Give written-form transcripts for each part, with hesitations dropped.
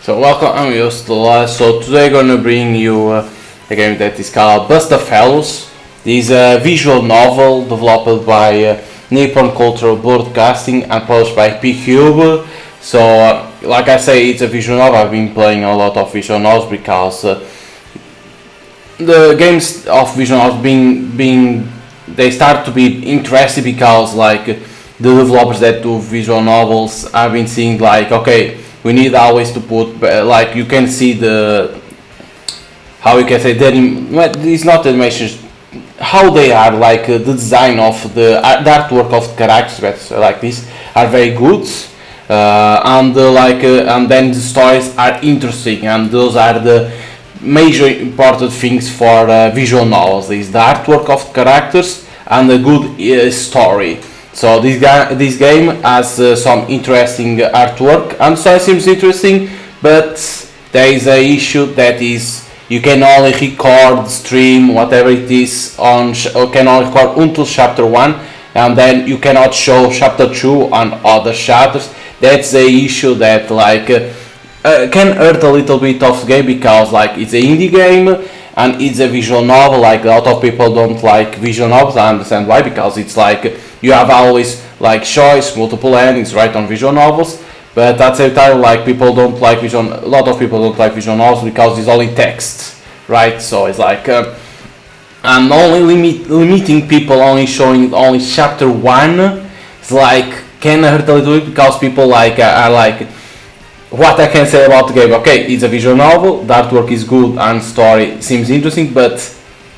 So welcome, I'm theloladass. So today I'm gonna bring you a game that is called BUSTAFELLOWS. This is a visual novel developed by Nippon Cultural Broadcasting and published by P-Cube. So like I say, it's a visual novel. I've been playing a lot of visual novels because the games of visual novels being they start to be interesting because like the developers that do visual novels, I've been seeing like, okay, we need always to put like you can see the how you can say that it's not animations, how they are like the design of the artwork of the characters like this are very good, and then the stories are interesting, and those are the major important things for visual novels: is the artwork of the characters and a good story. So this game has some interesting artwork and so it seems interesting, but there is a issue that is you can only record, stream, whatever it is or can only record until chapter 1, and then you cannot show chapter 2 on other chapters. That's a issue that like can hurt a little bit of the game because like it's an indie game and it's a visual novel. Like a lot of people don't like visual novels. I understand why, because it's like you have always like choice, multiple endings, right, on visual novels. But at the same time, like people don't like a lot of people don't like visual novels because it's only text, right? So it's like and only limiting people only showing only chapter 1. It's like can hurt a little bit because people like are like, what I can say about the game, okay, it's a visual novel, the artwork is good and story seems interesting, but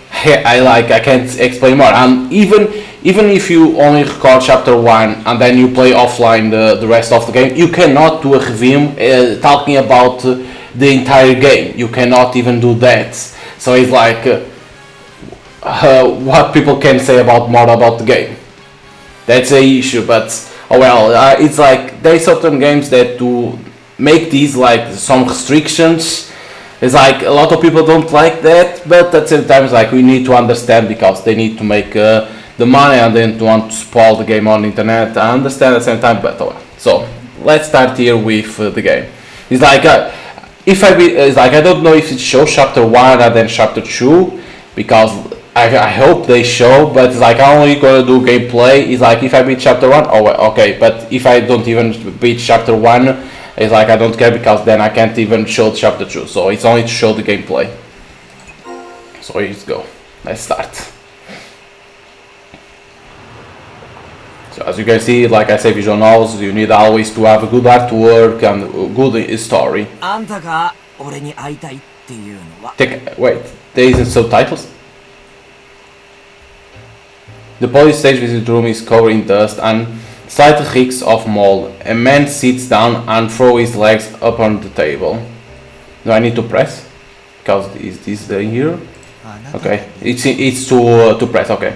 I can't explain more. And even if you only record chapter 1 and then you play offline the rest of the game, you cannot do a review talking about the entire game. You cannot even do that. So it's like what people can say about more about the game. That's a issue, but oh well, it's like there's certain games that do make these like some restrictions. It's like a lot of people don't like that, but at the same time it's like we need to understand because they need to make the money and then to want to spoil the game on the internet. I understand at the same time, but so let's start here with the game. It's like it's like I don't know if it shows chapter 1 and then chapter 2 because I hope they show, but it's like I'm only gonna do gameplay. It's like if I beat chapter 1, oh well, okay, but if I don't even beat chapter 1, it's like I don't care because then I can't even show chapter 2, so it's only to show the gameplay. So let's go, let's start. So as you can see, like I say, visual novels, you need always to have a good artwork and a good story. Wait, there isn't subtitles? The police stage visit room is covered in dust and slight reeks of mold. A man sits down and throws his legs up on the table. Do I need to press? Because is this here? Okay, it's to press. Okay.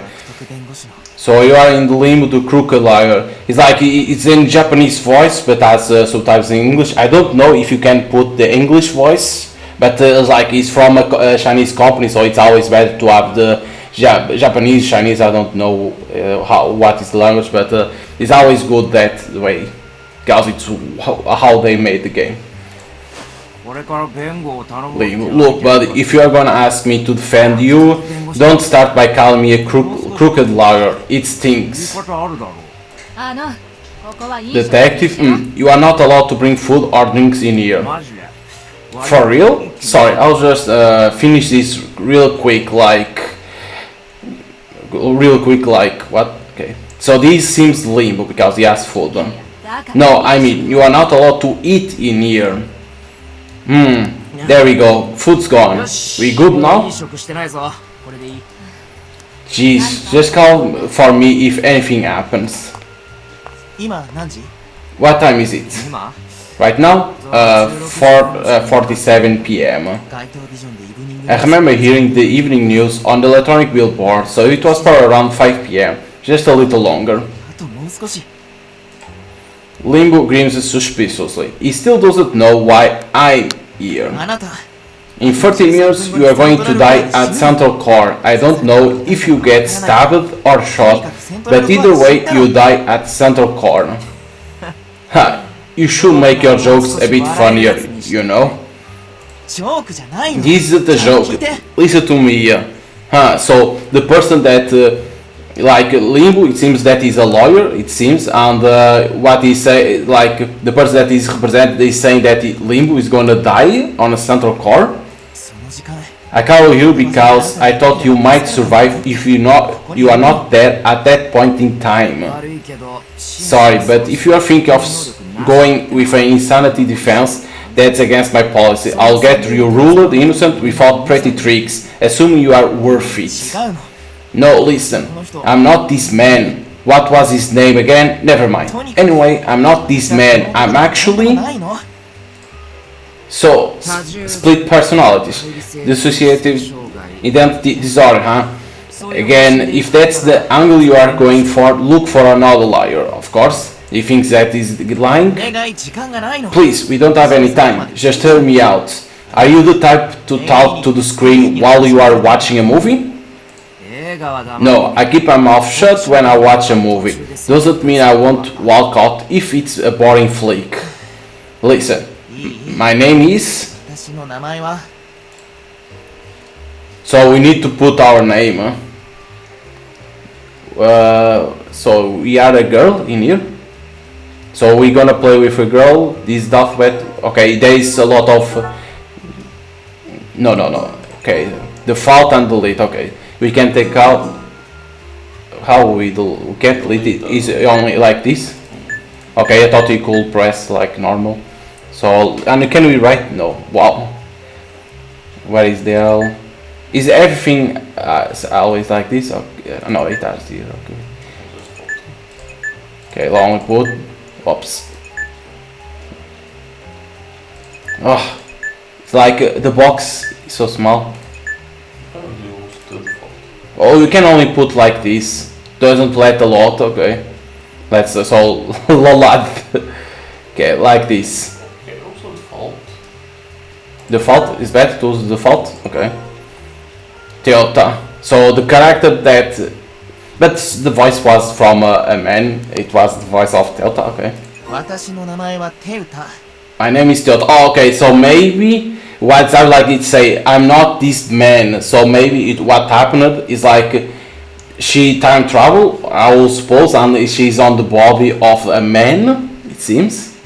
So you are in the limbo to crooked liar. It's like it's in Japanese voice, but has subtitles in English. I don't know if you can put the English voice, but it's like it's from a Chinese company, so it's always better to have the Japanese, Chinese. I don't know what is the language, but it's always good that way because it's how they made the game. Look, buddy, if you are gonna ask me to defend you, don't start by calling me a crooked lawyer. It stinks. Detective, you are not allowed to bring food or drinks in here. For real? Sorry, I'll just finish this real quick, like what? Okay. So this seems limbo because he has food. No, I mean you are not allowed to eat in here. There we go. Food's gone. We good now? Jeez, just call for me if anything happens. What time is it? Right now? 4:47 p.m. I remember hearing the evening news on the electronic billboard, so it was probably around 5 p.m. Just a little longer. Limbo grins suspiciously. He still doesn't know why I'm here. In 30 minutes you are going to die at Central Core. I don't know if you get stabbed or shot, but either way you die at Central Core. Ha! you should make your jokes a bit funnier, you know? ジョークじゃないの。 This is the joke. Listen to me here. So the person that like Limbo, it seems that he's a lawyer, it seems, and what he say, like the person that is represented is saying that Limbo is gonna die on a central core. その時間 I call you because I thought you might survive if you are not there at that point in time. 悪いけど Sorry, but if you are thinking of going with an insanity defense, that's against my policy. I'll get you ruled innocent without pretty tricks, assuming you are worth it. 違うの。 No, listen, I'm not this man. What was his name again? Never mind. Anyway, I'm not this man. I'm actually... ないの。 So, split personalities. Dissociative identity disorder, huh? Again, if that's the angle you are going for, look for another liar, of course. He thinks that is lying? お願い時間がないの。 Please, we don't have any time. Just hear me out. Are you the type to talk to the screen while you are watching a movie? 映画はダメ。 No, I keep my mouth shut when I watch a movie. Doesn't mean I won't walk out if it's a boring flick. Listen, my name is... 私の名前は So we need to put our name, huh? So we are a girl in here. So we're gonna play with a girl. This Darth Vader. Okay, there is a lot of. No. Okay, default and delete. Okay, we can take out. How we do? We can't delete it. Is it only like this? Okay, I thought you could press like normal. So and can we write? No. Wow. Where is the L? Is everything always like this? Okay. No, it has here. Okay. Okay, long put. Oops. Oh, it's like the box is so small. Oh, you can only put like this. Doesn't let a lot. Okay. Let's so lolad. Okay, like this. Okay, also default. Default is better to use default. Okay. Toyota. So the character that. But the voice was from a man. It was the voice of Toyota. Okay. 私の名前はテウタ。 My name is Toyota. Oh, okay. So maybe what sounds like it say I'm not this man. So maybe what happened is like she time travel, I will suppose, and she's on the body of a man. It seems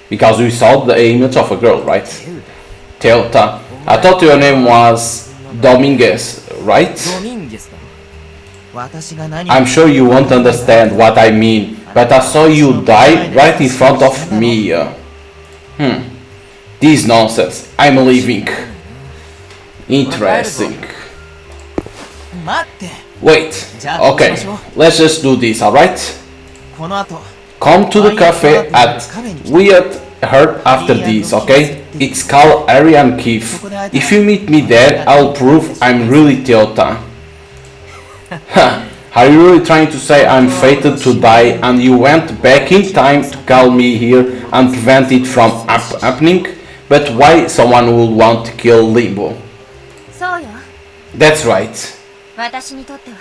because we saw the image of a girl, right? Toyota. I thought your name was Dominguez, right? ドミンゲスだ。私が何 I'm sure you won't understand what I mean, but I saw you die right in front of me. This nonsense. I'm leaving. Interesting. 待って。 Wait. Okay. Let's just do this, alright? この後 Come to the cafe at Weird Heart after this, okay? It's called Arian Keith. If you meet me there, I'll prove I'm really Toyota. Huh. Are you really trying to say I'm fated to die and you went back in time to call me here and prevent it from happening? But why someone would want to kill Limbo? そうよ。 That's right. 私にとっては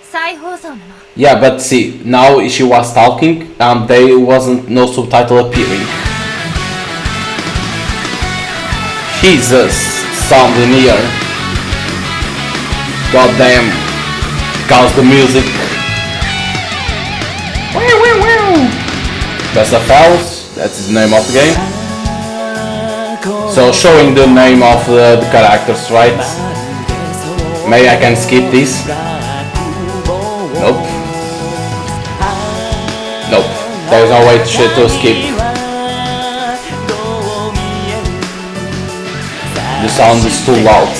再放送なの。 Yeah, but see, now she was talking and there wasn't no subtitle appearing. Jesus, sound in here. Goddamn. Cause the music. BUSTAFELLOWS, that's the name of the game. So showing the name of the characters, right? Maybe I can skip this. Nope. Nope. There's no way to skip. The sound is too loud.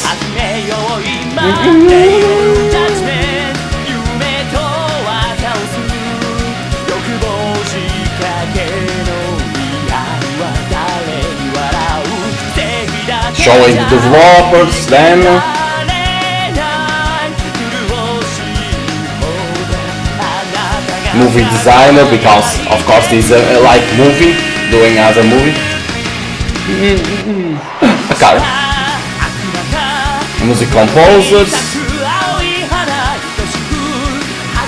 Showing the developers then. Movie designer, because of course this is a like movie, doing as a movie. A car. Music composers.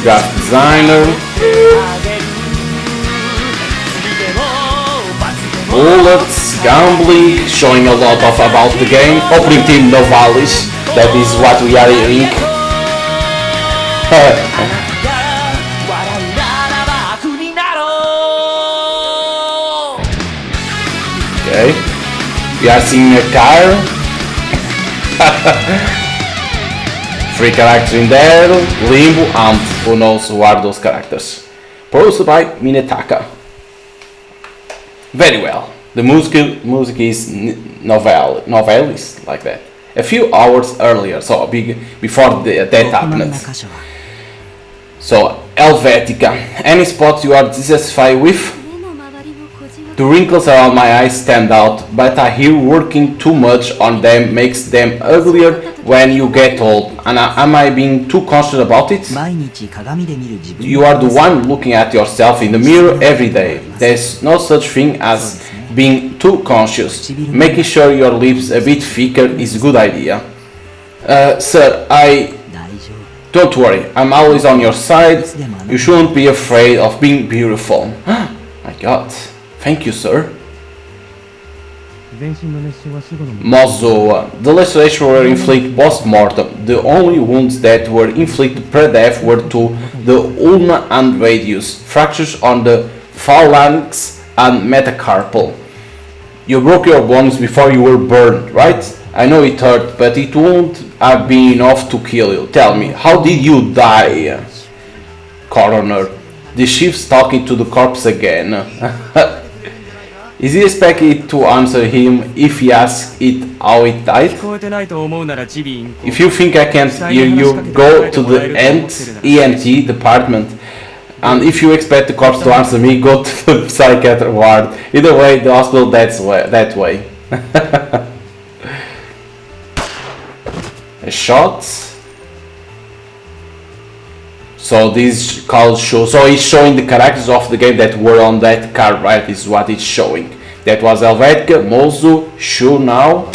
Graphic designer. bullets, gambling, showing a lot of about the game. Opening team Novalis, that is what we are hearing. Okay, we are seeing a car. Three characters in there, Limbo, and who knows who are those characters. Produced by Minetaka. Very well. The music is novellis, like that. A few hours earlier, so before that happened. So, Helvetica. Any spots you are dissatisfied with? The wrinkles around my eyes stand out, but I hear working too much on them makes them uglier when you get old. And am I being too conscious about it? You are the one looking at yourself in the mirror every day. There's no such thing as being too conscious. Making sure your lips a bit thicker is a good idea. Sir, don't worry, I'm always on your side. You shouldn't be afraid of being beautiful. My God. Thank you, sir. Mozo, the lacerations were inflicted post-mortem. The only wounds that were inflicted pre-death were to the ulna and radius, fractures on the phalanx and metacarpal. You broke your bones before you were burned, right? I know it hurt, but it won't have been enough to kill you. Tell me, how did you die? Coroner. The chief's talking to the corpse again. Is he expected to answer him if he asks it how it died? If you think I can't hear you, go to the ENT department. And if you expect the corpse to answer me, go to the psychiatric ward. Either way, the hospital that way. A shot. So this call show. So it's showing the characters of the game that were on that card, right? Is what it's showing. That was Helvetica, Mozu, Shu now.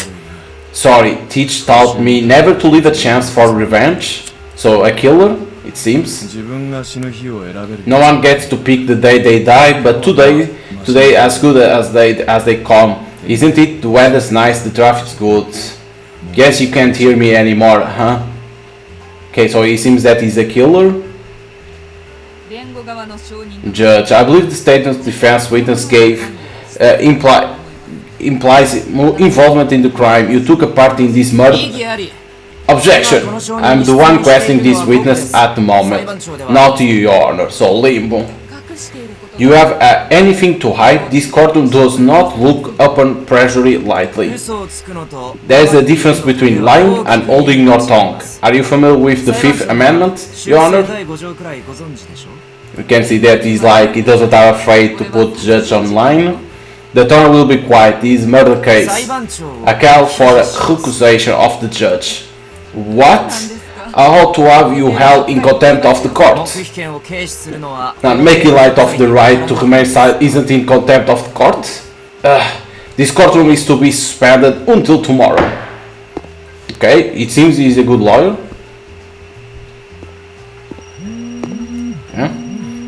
Sorry, Teach taught me never to leave a chance for revenge. So a killer, it seems. No one gets to pick the day they die, but today as good as they come. Isn't it? The weather's nice, the traffic's good. Guess you can't hear me anymore, huh? Okay, so it seems that he's a killer. Judge, I believe the statement defense witness gave implies involvement in the crime. You took a part in this murder. Objection! I'm the one questioning this witness at the moment. Not you, Your Honor. So, Limbo. You have anything to hide? This courtroom does not look upon perjury lightly. There is a difference between lying and holding your tongue. Are you familiar with the Fifth Amendment, Your Honor? You can see that he's like, he doesn't are afraid to put the judge online. The attorney will be quiet. This is murder case. I call for a recusation of the judge. What? I ought to have you held in contempt of the court. And making light of the right to remain silent isn't in contempt of the court. This courtroom is to be suspended until tomorrow. Okay, it seems he's a good lawyer.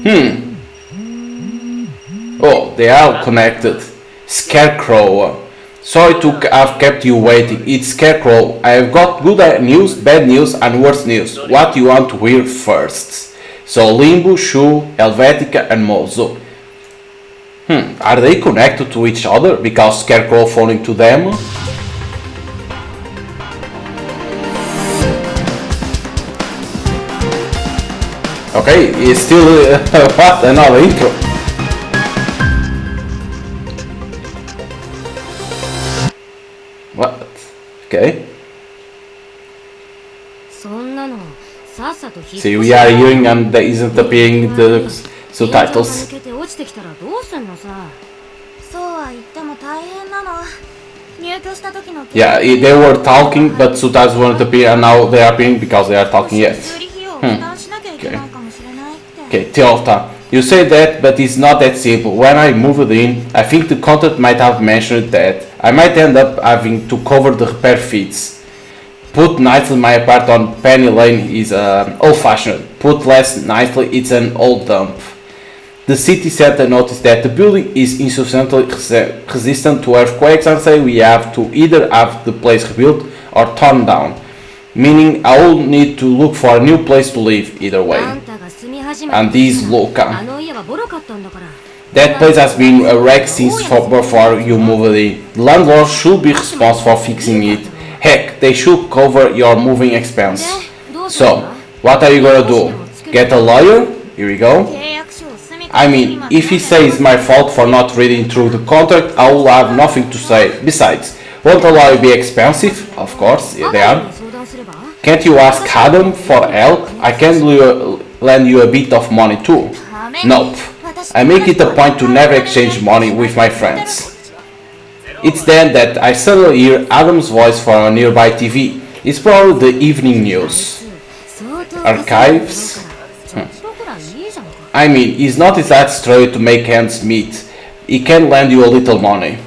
Yeah. Oh, they are connected. Scarecrow. Sorry to have kept you waiting. It's Scarecrow. I have got good news, bad news and worse news. What do you want to hear first? So Limbo, Shu, Helvetica and Mozo. Are they connected to each other because Scarecrow falling to them? Okay, it's still what another intro. What? Okay. See, we are hearing and there isn't appearing the subtitles. Yeah, they were talking, but subtitles weren't appearing, and now they are appearing because they are talking yet. Okay, Teota. You say that, but it's not that simple. When I moved in, I think the contract might have mentioned that I might end up having to cover the repair fees. Put nicely, my apartment on Penny Lane is old-fashioned. Put less nicely, it's an old dump. the city center noticed that the building is insufficiently resistant to earthquakes and say we have to either have the place rebuilt or torn down. Meaning I will need to look for a new place to live either way. And this Luca. That place has been a wreck since before you moved in. The landlord should be responsible for fixing it. Heck, they should cover your moving expense. So, what are you gonna do? Get a lawyer? Here we go. I mean, if he says my fault for not reading through the contract, I will have nothing to say. Besides, won't a lawyer be expensive? Of course, they are. Can't you ask Adam for help? I can lend you a bit of money too. Nope. I make it a point to never exchange money with my friends. It's then that I suddenly hear Adam's voice from a nearby TV. It's probably the evening news. Archives? I mean, he's not that straight to make ends meet. He can lend you a little money.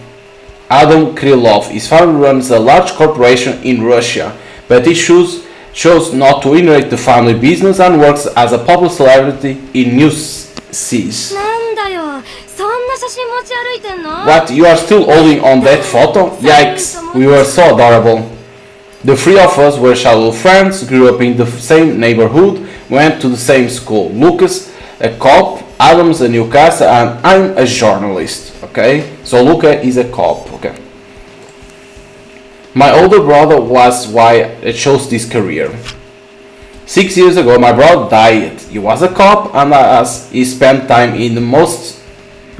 Adam Krylov, his father runs a large corporation in Russia, but he chose not to inherit the family business and works as a popular celebrity in news seas. What, you are still holding on that photo? Yikes, we were so adorable. The three of us were childhood friends, grew up in the same neighborhood, went to the same school. Lucas, a cop, Adam's a newscaster, and I'm a journalist. Okay, so Luca is a cop. Okay. My older brother was why I chose this career. 6 years ago, my brother died. He was a cop, and as he spent time in the most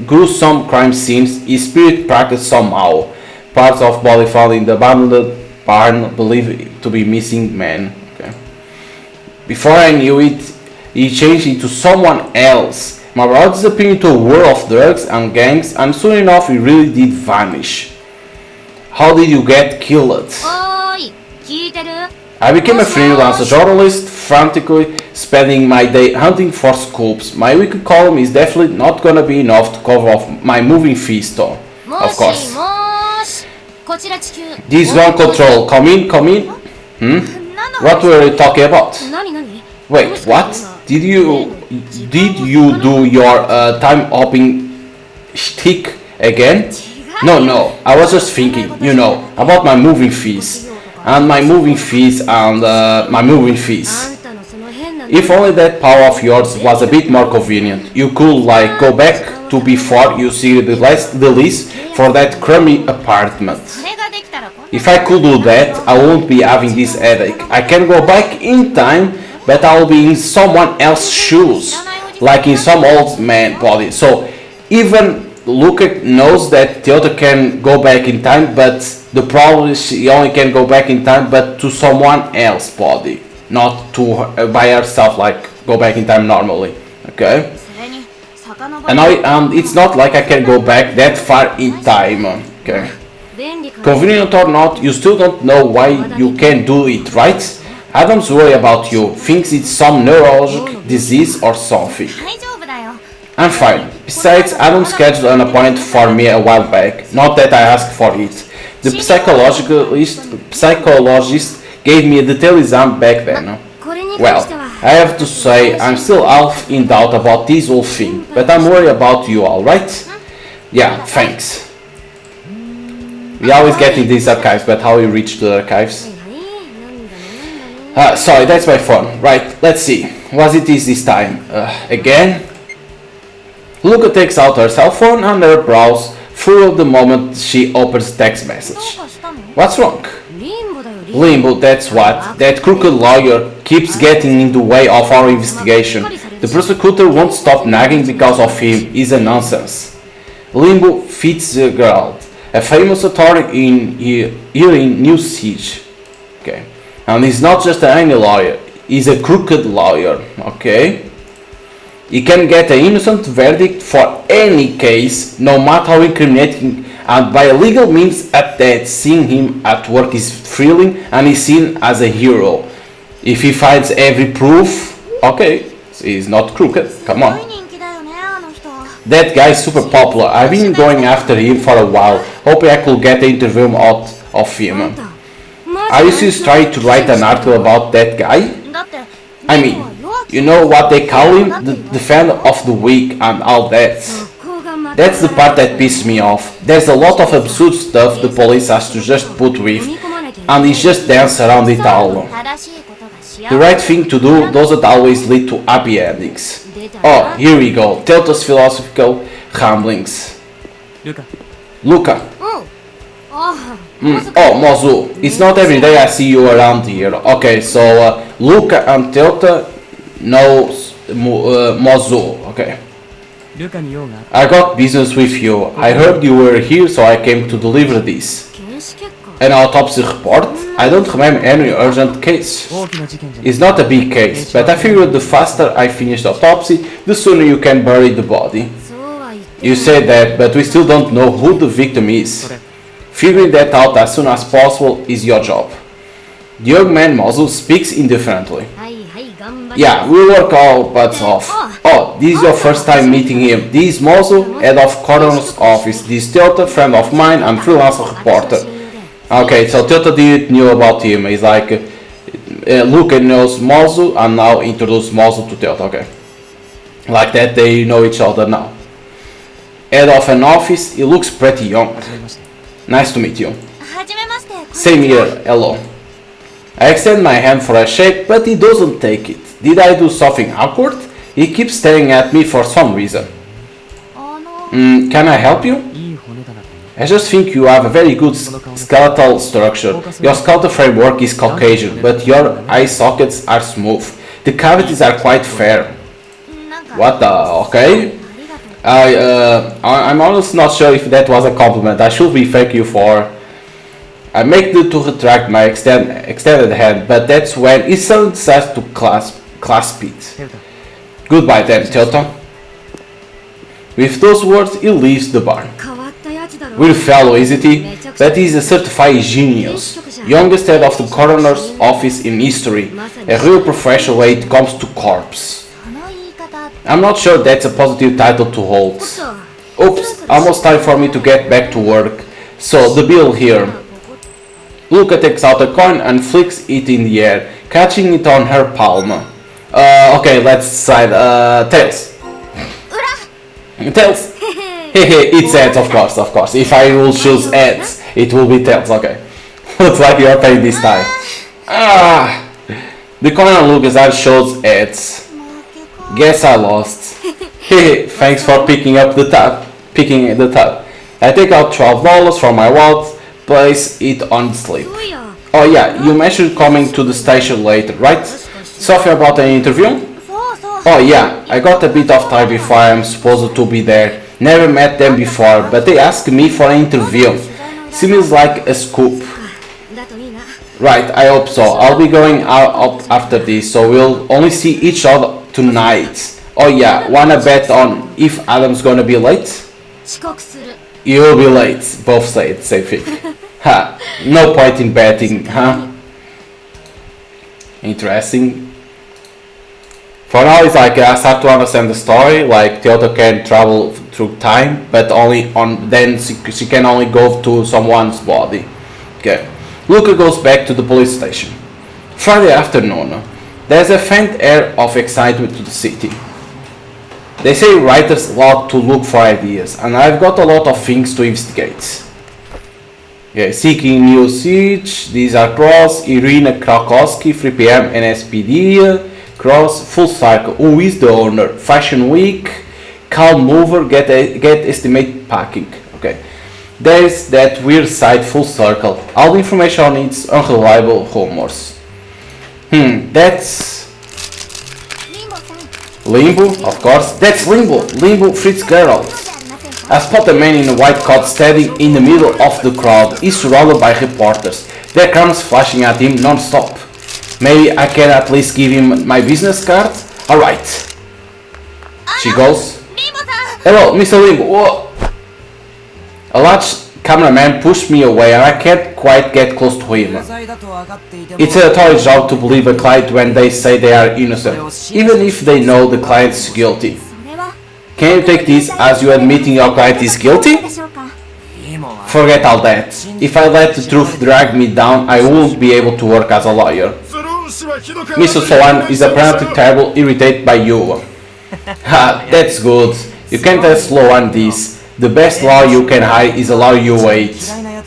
gruesome crime scenes, his spirit practiced somehow. Parts of body found in the abandoned barn believed to be missing men. Okay. Before I knew it, he changed into someone else. My brother disappeared into a world of drugs and gangs, and soon enough he really did vanish. How did you get killed? I became a freelance journalist, frantically spending my day hunting for scoops. My weekly column is definitely not gonna be enough to cover off my moving fees though. Of course. This ground control, come in. What were you talking about? Wait, what? Did you do your time hopping shtick again? No, I was just thinking, about my moving fees. And my moving fees. If only that power of yours was a bit more convenient. You could go back to before you see the lease for that crummy apartment. If I could do that, I won't be having this headache. I can go back in time, but I'll be in someone else's shoes, like in some old man body. So even Luca knows that Toyota can go back in time, but the problem is she only can go back in time, but to someone else's body, not to her, by herself, like go back in time normally. Okay. And it's not like I can go back that far in time. Okay. Convenient or not, you still don't know why you can't do it, right? Adam's worried about you, thinks it's some neurological disease or something. I'm fine. Besides, Adam scheduled an appointment for me a while back, not that I asked for it. The psychologist gave me a detailed exam back then. Well, I have to say, I'm still half in doubt about this whole thing, but I'm worried about you, alright? Yeah, thanks. We always get in these archives, but how we reach the archives? Sorry, that's my phone. Right, let's see. Was it this time? Again? Luca takes out her cell phone and her brows furrow the moment she opens text message. What's wrong? Limbo, that's what. That crooked lawyer keeps getting in the way of our investigation. The prosecutor won't stop nagging because of him. He's a nonsense. Limbo Fitzgerald, a famous authority here in New Siege. Okay. And he's not just any lawyer, he's a crooked lawyer. Okay. He can get an innocent verdict for any case, no matter how incriminating, and by legal means at that, seeing him at work is thrilling and he's seen as a hero. If he finds every proof, okay, he's not crooked, come on. That guy is super popular. I've been going after him for a while, hoping I could get an interview out of him. Are you serious trying to write an article about that guy? I mean, You know what they call him? The defender of the weak and all that. That's the part that pisses me off. There's a lot of absurd stuff the police has to just put with, and he's just dance around it all. The right thing to do doesn't always lead to happy endings. Oh, here we go. Telto's philosophical ramblings. Luca. Oh, Mozu. It's not every day I see you around here. Okay, so Luca and Telta knows Mozu. Okay. I got business with you. I heard you were here, so I came to deliver this. An autopsy report? I don't remember any urgent case. It's not a big case, but I figured the faster I finish the autopsy, the sooner you can bury the body. You said that, but we still don't know who the victim is. Figuring that out as soon as possible is your job. The young man Mozu speaks indifferently. Yeah, we work our butts off. Oh, this is your first time meeting him. This is Mozu, head of coroner's office. This is Telta, friend of mine and freelancer reporter. Okay, so Telta didn't knew about him. He's like, Luca knows Mozu and now introduce Mozu to Telta. Okay, like that they know each other now. Head of an office, he looks pretty young. Nice to meet you. Same here, hello. I extend my hand for a shake, but he doesn't take it. Did I do something awkward? He keeps staring at me for some reason. Can I help you? I just think you have a very good skeletal structure. Your skeletal framework is Caucasian, but your eye sockets are smooth. The cavities are quite fair. What the? Okay. I'm honestly not sure if that was a compliment. I should be thank you for. I make to retract my extended hand, but that's when he suddenly decides to clasp it. Goodbye then, Telta. With those words, he leaves the bar. Weird fellow, isn't he? But he's a certified genius. Youngest head of the coroner's office in history. A real professional when it comes to corpse. I'm not sure that's a positive title to hold. Oops, almost time for me to get back to work. So, the bill here. Luca takes out a coin and flicks it in the air, catching it on her palm. Okay, let's decide. Tails. Tails. It's heads, of course. If I will choose heads, it will be tails. Okay. Looks like you're paying this time. The coin on Luca's hand shows heads. Guess I lost. Thanks for picking the tab. I take out $12 from my wallet. Place it on the slip. Oh yeah, you mentioned coming to the station later, right? Something about an interview? Oh yeah, I got a bit of time before I am supposed to be there. Never met them before, but they asked me for an interview. Seems like a scoop. Right, I hope so. I'll be going out after this, so we'll only see each other tonight. Oh yeah, wanna bet on if Adam's gonna be late? You'll be late. Both say the same thing. Ha, no point in betting, huh? Interesting. For now, it's like I start to understand the story. Like Telta can travel through time, but only on then she can only go to someone's body. Okay. Luca goes back to the police station. Friday afternoon. There's a faint air of excitement to the city. They say writers love to look for ideas, and I've got a lot of things to investigate. Yeah, seeking new siege, these are Cross, Irina Krakowski, 3PM, NSPD, Cross, Full Cycle, who is the owner, Fashion Week, Calm Mover, get estimate packing. Okay, there's that weird site Full Circle, all the information on its unreliable rumors. That's Limbo, of course. That's Limbo Fitzgerald. I spot a man in a white coat standing in the middle of the crowd. He's surrounded by reporters. Their cameras flashing at him non-stop. Maybe I can at least give him my business card? Alright. She goes. Hello, Mr. Limbo. Whoa. A large cameraman pushed me away and I can't quite get close to him. It's a total job to believe a client when they say they are innocent, even if they know the client is guilty. Can you take this as you admitting your client is guilty? Forget all that. If I let the truth drag me down, I won't be able to work as a lawyer. Mr. Sloan is apparently terrible, irritated by you. Ha, that's good. You can't tell Sloan this. The best lawyer you can hire is a lawyer you hate.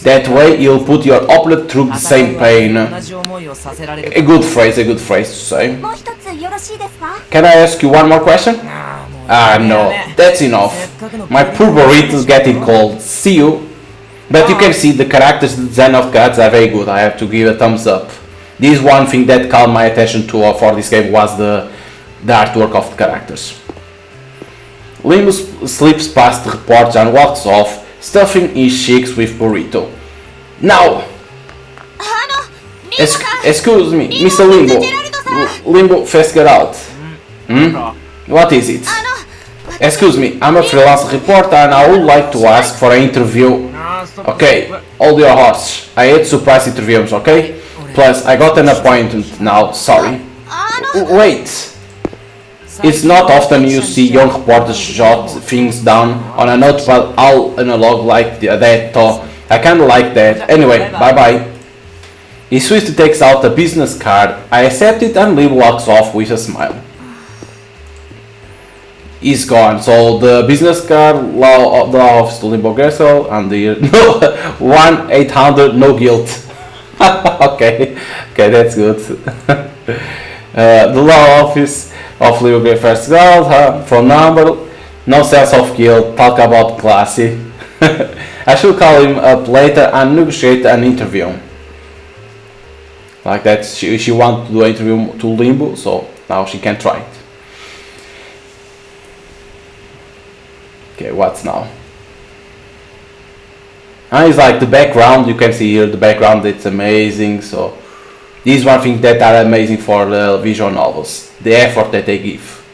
That way you'll put your opponent through the same pain. A good phrase to say. もう一つよろしいですか？ Can I ask you one more question? Ah, no, that's enough. My poor burrito is getting cold. See you. But you can see the characters design of gods are very good. I have to give a thumbs up. This one thing that caught my attention to for this game was the artwork of the characters. Limbus slips past the reports and walks off, stuffing his cheeks with burrito. Now, excuse me, Mr. Limbo. Limbo, fast get out. What is it? Excuse me, I'm a freelance reporter and I would like to ask for an interview. Okay, hold your horse. I hate surprise interviews, okay? Plus, I got an appointment now, sorry. Wait. It's not often you see young reporters jot things down on a notepad all analog like that, so I kinda like that. Anyway, bye bye. He swiftly takes out a business card. I accept it and Limbo walks off with a smile. He's gone. So the business card, law office to Limbo Gressel, and the 1-800 no guilt. okay, that's good. The law office of Limbo Gressel first girl, phone number, no sense of guilt. Talk about classy. I should call him up later and negotiate an interview. Like that, she wants to do an interview to Limbo, so now she can try it. Okay, what's now? And it's like the background, you can see here the background, it's amazing. So this is one thing that are amazing for the visual novels, the effort that they give.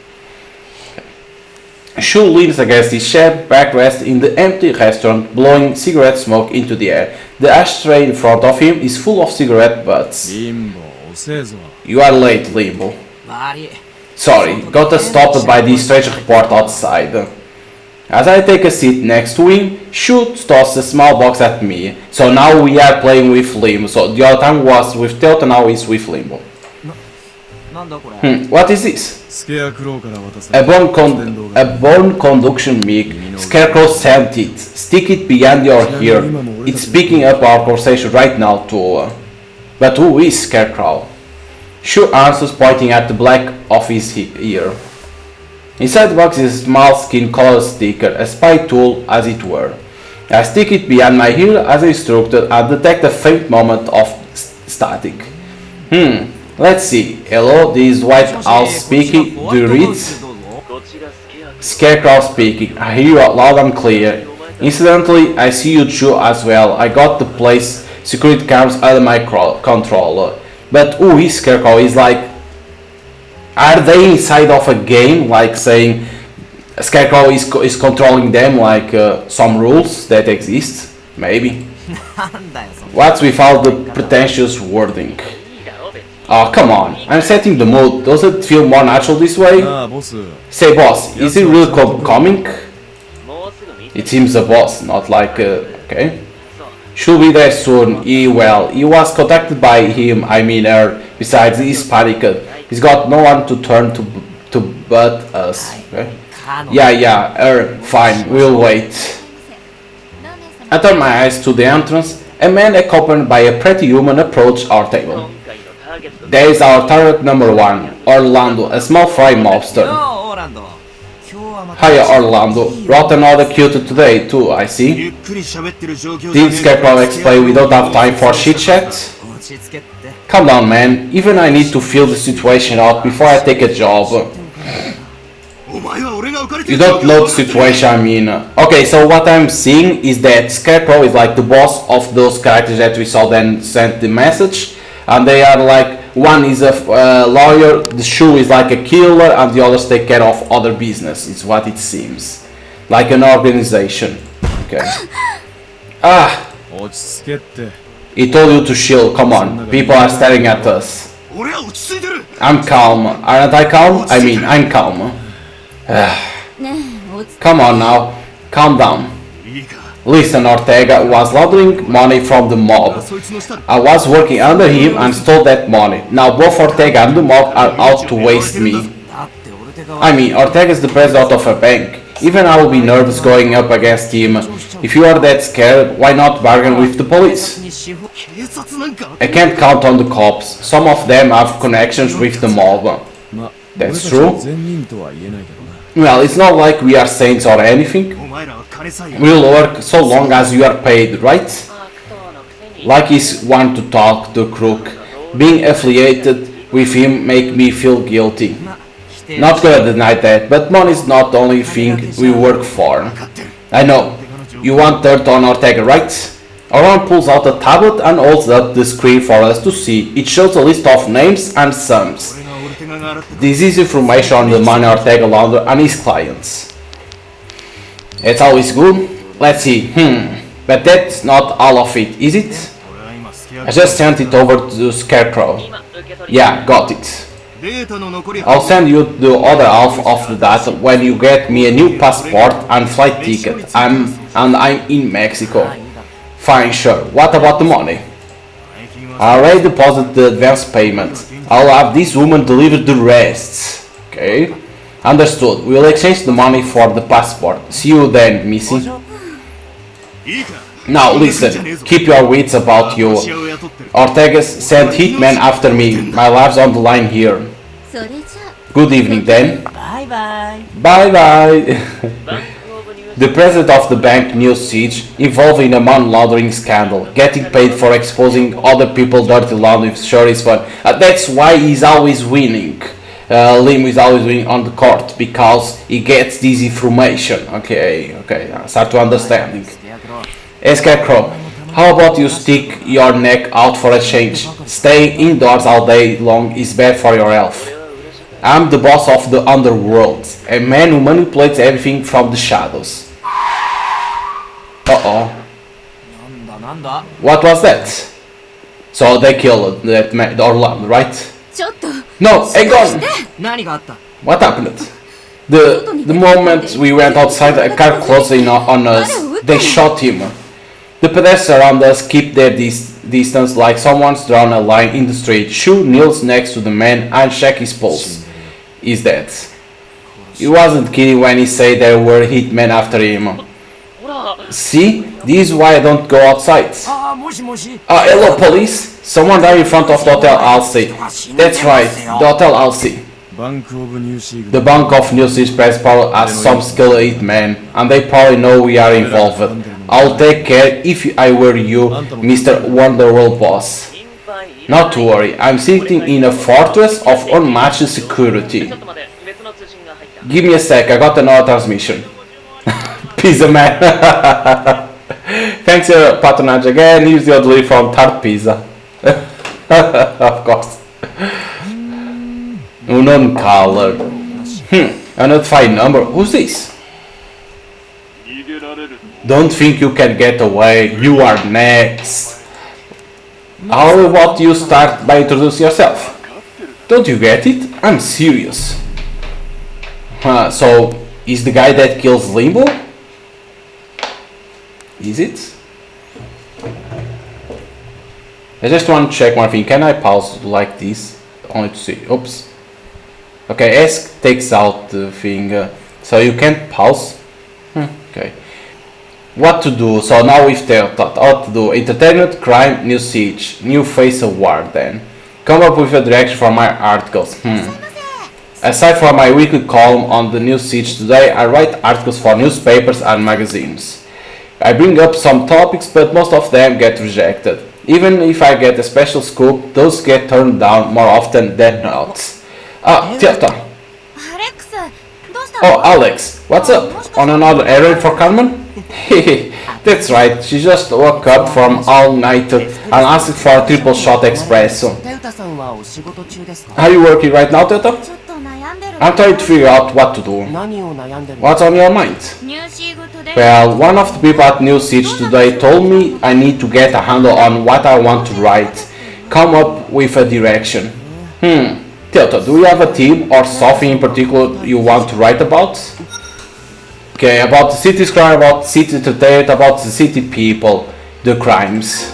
Shu leans against his shed, backrest in the empty restaurant, blowing cigarette smoke into the air. The ashtray in front of him is full of cigarette butts. You are late, Limbo. Sorry, got stopped by the strange report outside. As I take a seat next to him, Shu tosses a small box at me. So now we are playing with Limbo. So the other time was with Teota, now it's with Limbo. What is this? A bone conduction mic. Scarecrow sent it. Stick it behind your ear. It's picking up our conversation right now too. But who is Scarecrow? Shu answers, pointing at the black of his ear. Inside the box is a small skin color sticker, a spy tool as it were. I stick it behind my ear as instructed and detect a faint moment of static. Let's see. Hello, this is White Owl speaking. Do you read? Scarecrow speaking. I hear you loud and clear. Incidentally, I see you too as well. I got the place security cameras under my control. But who is Scarecrow? Is like, are they inside of a game, like saying Scarecrow is controlling them, like some rules that exist? Maybe. What's with all the pretentious wording? Oh, come on, I'm setting the mood. Does it feel more natural this way? Say, boss, is it really coming? It seems a boss, not like, okay. Should be there soon. He was contacted by him, I mean her. Besides, he's panicked. He's got no one to turn to but us. Okay? Yeah, fine, we'll wait. I turn my eyes to the entrance. A man accompanied by a pretty woman approached our table. There is our target number 1, Orlando, a small fry mobster. Hiya, Orlando. Brought another cutie today too, I see. Did Scarecrow explain we don't have time for chit-chat? Calm down, man. Even I need to feel the situation out before I take a job. You don't know the situation, I mean. Okay, so what I'm seeing is that Scarecrow is like the boss of those characters that we saw then sent the message. And they are like, one is a lawyer, the Shu is like a killer, and the others take care of other business, is what it seems. Like an organization. Okay. He told you to chill, come on, people are staring at us. I'm calm, aren't I calm? I mean, I'm calm. Come on now, calm down. Listen, Ortega was laundering money from the mob. I was working under him and stole that money. Now both Ortega and the mob are out to waste me. I mean, Ortega is the president of a bank. Even I will be nervous going up against him. If you are that scared, why not bargain with the police? I can't count on the cops. Some of them have connections with the mob. That's true. Well, it's not like we are saints or anything. We'll work so long as you are paid, right? Like he's one to talk, the crook. Being affiliated with him make me feel guilty. Not gonna deny that, but money is not the only thing we work for. I know. You want dirt on Ortega, right? Oran pulls out a tablet and holds up the screen for us to see. It shows a list of names and sums. This is information on the money Ortega laundered and his clients. It's always good. Let's see. But that's not all of it, is it? I just sent it over to the Scarecrow. Yeah, got it. I'll send you the other half of the data when you get me a new passport and flight ticket. I'm in Mexico. Fine, sure. What about the money? I already deposited the advance payment. I'll have this woman deliver the rest. Okay. Understood. We'll exchange the money for the passport. See you then, Missy. Now listen, keep your wits about you. Ortega sent hitman after me. My life's on the line here. Good evening then. Bye bye. Bye bye. The president of the bank New Siege involved in a money laundering scandal. Getting paid for exposing other people's dirty laundry sure is fun. That's why he's always winning. Lim is always winning on the court because he gets this information. Okay, I start to understanding. Scarecrow, how about you stick your neck out for a change? Staying indoors all day long is bad for your health. I'm the boss of the underworld, a man who manipulates everything from the shadows. Uh-oh. What was that? So they killed that man, Orlando, right? No, hang on! What happened? The moment we went outside, a car closed in on us. They shot him. The pedestrians around us keep their distance like someone's drawn a line in the street. Shu kneels next to the man and checks his pulse. He's dead. He wasn't kidding when he said there were hitmen after him. See? This is why I don't go outside. Hello police? Someone died in front of the Hotel Alcy. That's right, the Hotel Alcy. The Bank of New Siege Press Power has some skilled hitmen, and they probably know we are involved. I'll take care if I were you, Mr. Wonderworld Boss. Not to worry, I'm sitting in a fortress of unmatched security. Give me a sec, I got another transmission. Pizza man. Thanks for your patronage again, here's your delivery from Tart Pizza. Of course. Unknown color. Unidentified number. Who's this? Don't think you can get away. You are next. How about you start by introducing yourself? Don't you get it? I'm serious. So, is the guy that kills Limbo? Is it? I just want to check one thing. Can I pause like this? Only to see. Oops. Okay, S takes out the thing. So you can't pause. Okay. What to do? So now we've thought what to do. Entertainment, crime, new siege. New face award then. Come up with a direction for my articles. Aside from my weekly column on the new siege today, I write articles for newspapers and magazines. I bring up some topics, but most of them get rejected. Even if I get a special scoop, those get turned down more often than not. Tilta. Oh, Alex, what's up? On another errand for Carmen? That's right, she just woke up from all-nighter and asked for a triple shot espresso. Are you working right now, Tilta? I'm trying to figure out what to do. What's on your mind? Well, one of the people at New Siege today told me I need to get a handle on what I want to write. Come up with a direction. Tilta, do you have a team or something in particular you want to write about? Okay, about the city's crime, about the city trade, about the city people, the crimes.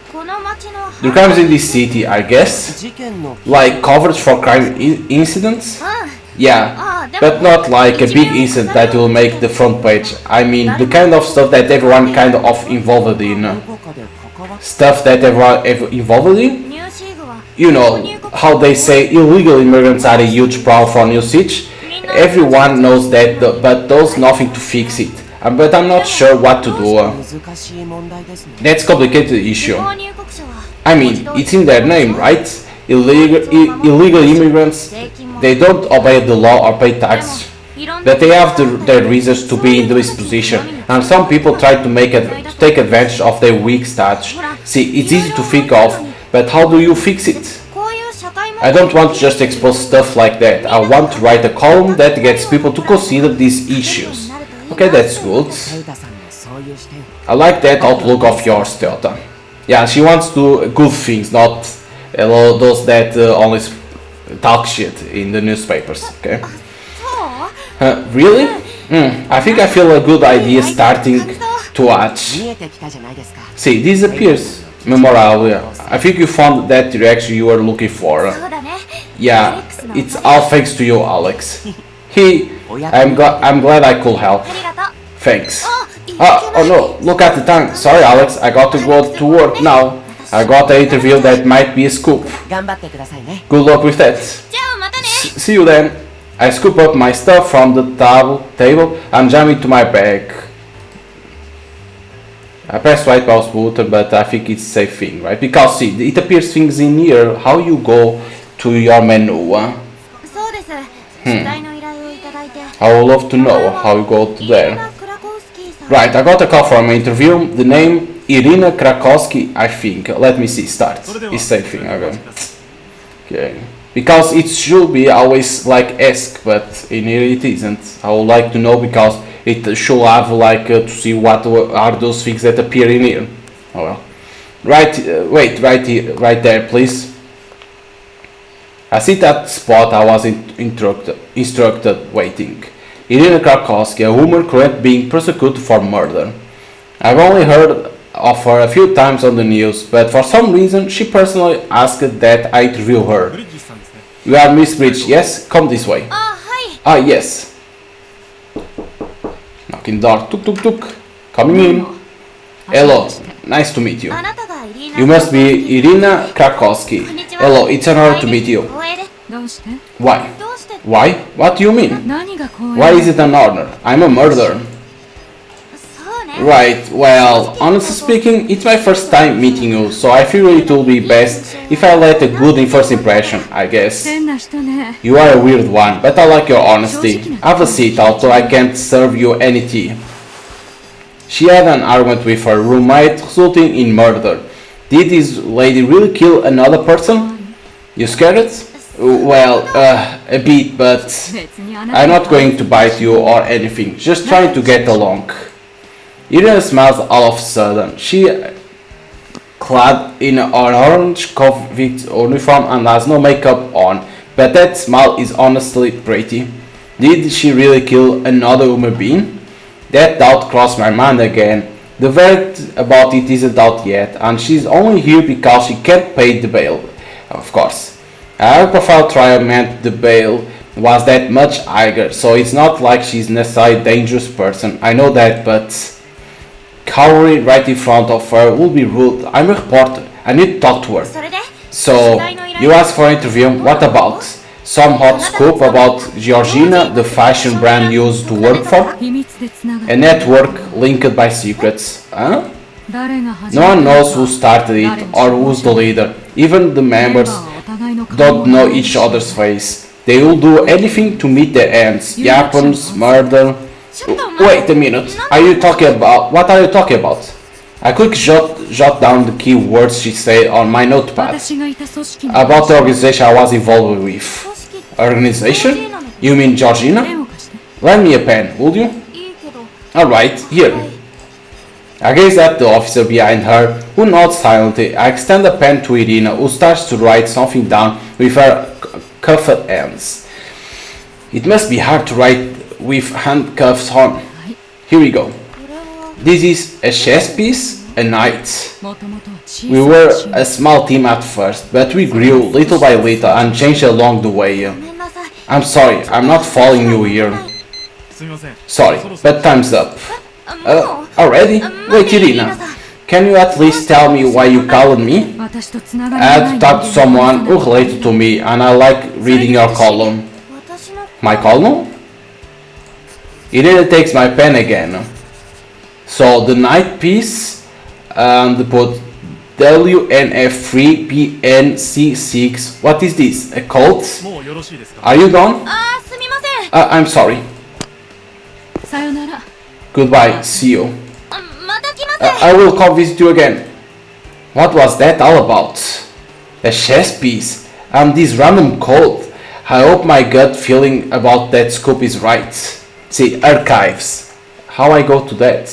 この町の The crimes in this city, I guess. 事件の Like coverage for crime incidents? うん Yeah, ああでも but not like a big incident that will make the front page. I mean, the kind of stuff that everyone kind of involved in. どこかで関わっ Stuff that everyone involved in. ニューシーグは You know how they say illegal immigrants are a huge problem for New City. Everyone knows that, but does nothing to fix it. But I'm not sure what to do. 難しい問題ですね That's a complicated issue. 不法入国者は I mean, it's in their name, right? Illegal immigrants, they don't obey the law or pay tax. いろんな But they have their reasons to be in this position, and some people try to take advantage of their weak status. See, it's easy to think of, but how do you fix it? こういう社会問 I 題 don't want to just expose stuff like that. I want to write a column that gets people to consider these issues. Okay, that's good. テウタさんのそういう視点 I like that outlook of yours, Toyota. Yeah, she wants to do good things, not those that only talk shit in the newspapers. Okay. そう Really? I think I feel a good idea starting to watch. 見えてきたじゃないですか See, this appears memorable. I think you found that direction you were looking for. そうだね Yeah, it's all thanks to you, Alex. I'm glad I could help. ありがとう Thanks. いけない Oh no, look at the time. Sorry, Alex, I got to go to work now. I got an interview that might be a scoop. 頑張ってくださいね Good luck with that. じゃあまたね See you then. I scoop up my stuff from the table and jam it to my bag. I pressed right mouse button, but I think it's a safe thing, right? Because see, it appears things in here. How you go to your menu? そうです取材の依頼をいただいて I would love to know how you go to there. Right, I got a call from an interview. The name Irina Krakowski, I think. Let me see. Start. It's same thing. Okay. Okay. Because it should be always like ask, but in here it isn't. I would like to know because it should have like to see what are those things that appear in here. Oh well. Right. Wait. Right here. Right there, please. I see that spot I was instructed waiting. Irina Krakowski, a woman currently being prosecuted for murder. I've only heard of her a few times on the news, but for some reason she personally asked that I interview her. You are Miss Bridge, yes? Come this way. あはい Ah, yes. Knocking door, tuk tuk tuk. Coming in. Hello, nice to meet you. あなたがイリーナ You must be Irina Krakowski. Hello, it's an honor to meet you. 光栄でどうして Why? どうして Why? What do you mean? 何が光栄 Why is it an honor? I'm a murderer. そうね Right, well, honestly speaking, it's my first time meeting you, so I feel it will be best if I let a good first impression, I guess. 変な人ね You are a weird one, but I like your honesty. Have a seat, although I can't serve you any tea. She had an argument with her roommate, resulting in murder. Did this lady really kill another person? You scared? Well, a bit, but 別にあなた I'm not going to bite you or anything, just trying to get along. Irina smiles all of a sudden. She clad in an orange convict uniform and has no makeup on, but that smile is honestly pretty. Did she really kill another human being? That doubt crossed my mind again. The verdict about it isn't out yet, and she's only here because she can't pay the bail. Of course. A high-profile trial meant the bail was that much higher, so it's not like she's necessarily a dangerous person. I know that, but cowering right in front of her would be rude. I'm a reporter. I need to talk to her. それで So, you asked for an interview. What about? Some hot scoop about Georgina, the fashion brand you used to work for? 秘密でつなが A network linked by secrets. Huh? 誰が始 No め one た knows who started it or who's the leader. Even the members お互いの顔 don't know each other's face. They will do anything to meet their ends. Weapons, murder. Wait a minute. Are you talking about? What are you talking about? I quick jot down the key words she said on my notepad 私がいた組織の about the organization I was involved with. 組織って Organization? You mean ペ Georgina? ンを貸して Lend me a pen, would you? いいけど Alright, here. I gaze at the officer behind her, who nods silently. I extend a pen to Irina, who starts to write something down with her cuffed hands. It must be hard to write with handcuffs on. Here we go. これは This is a chess piece, a knight. もともと小 We さ were なチーム a small team at first, but we grew little by little and changed along the way. ごめんなさい I'm sorry, I'm not following you here. すみません Sorry, but time's up. もう Already? 待 Wait, って Irina. Can you at least tell me why you called me? 私とつながり I がな had い to talk to 人間を someone who related to me, and I like reading your column. 私の My column? Irina takes my pen again. So the night piece, and put WNF3PNC6. What is this? A cult? もうよろしいですか Are you gone? あーすみません I'm sorry. さよなら Goodbye. See you. また来ます I will come visit you again. What was that all about? A chess piece and this random code. I hope my gut feeling about that scoop is right. See, archives. How I go to that?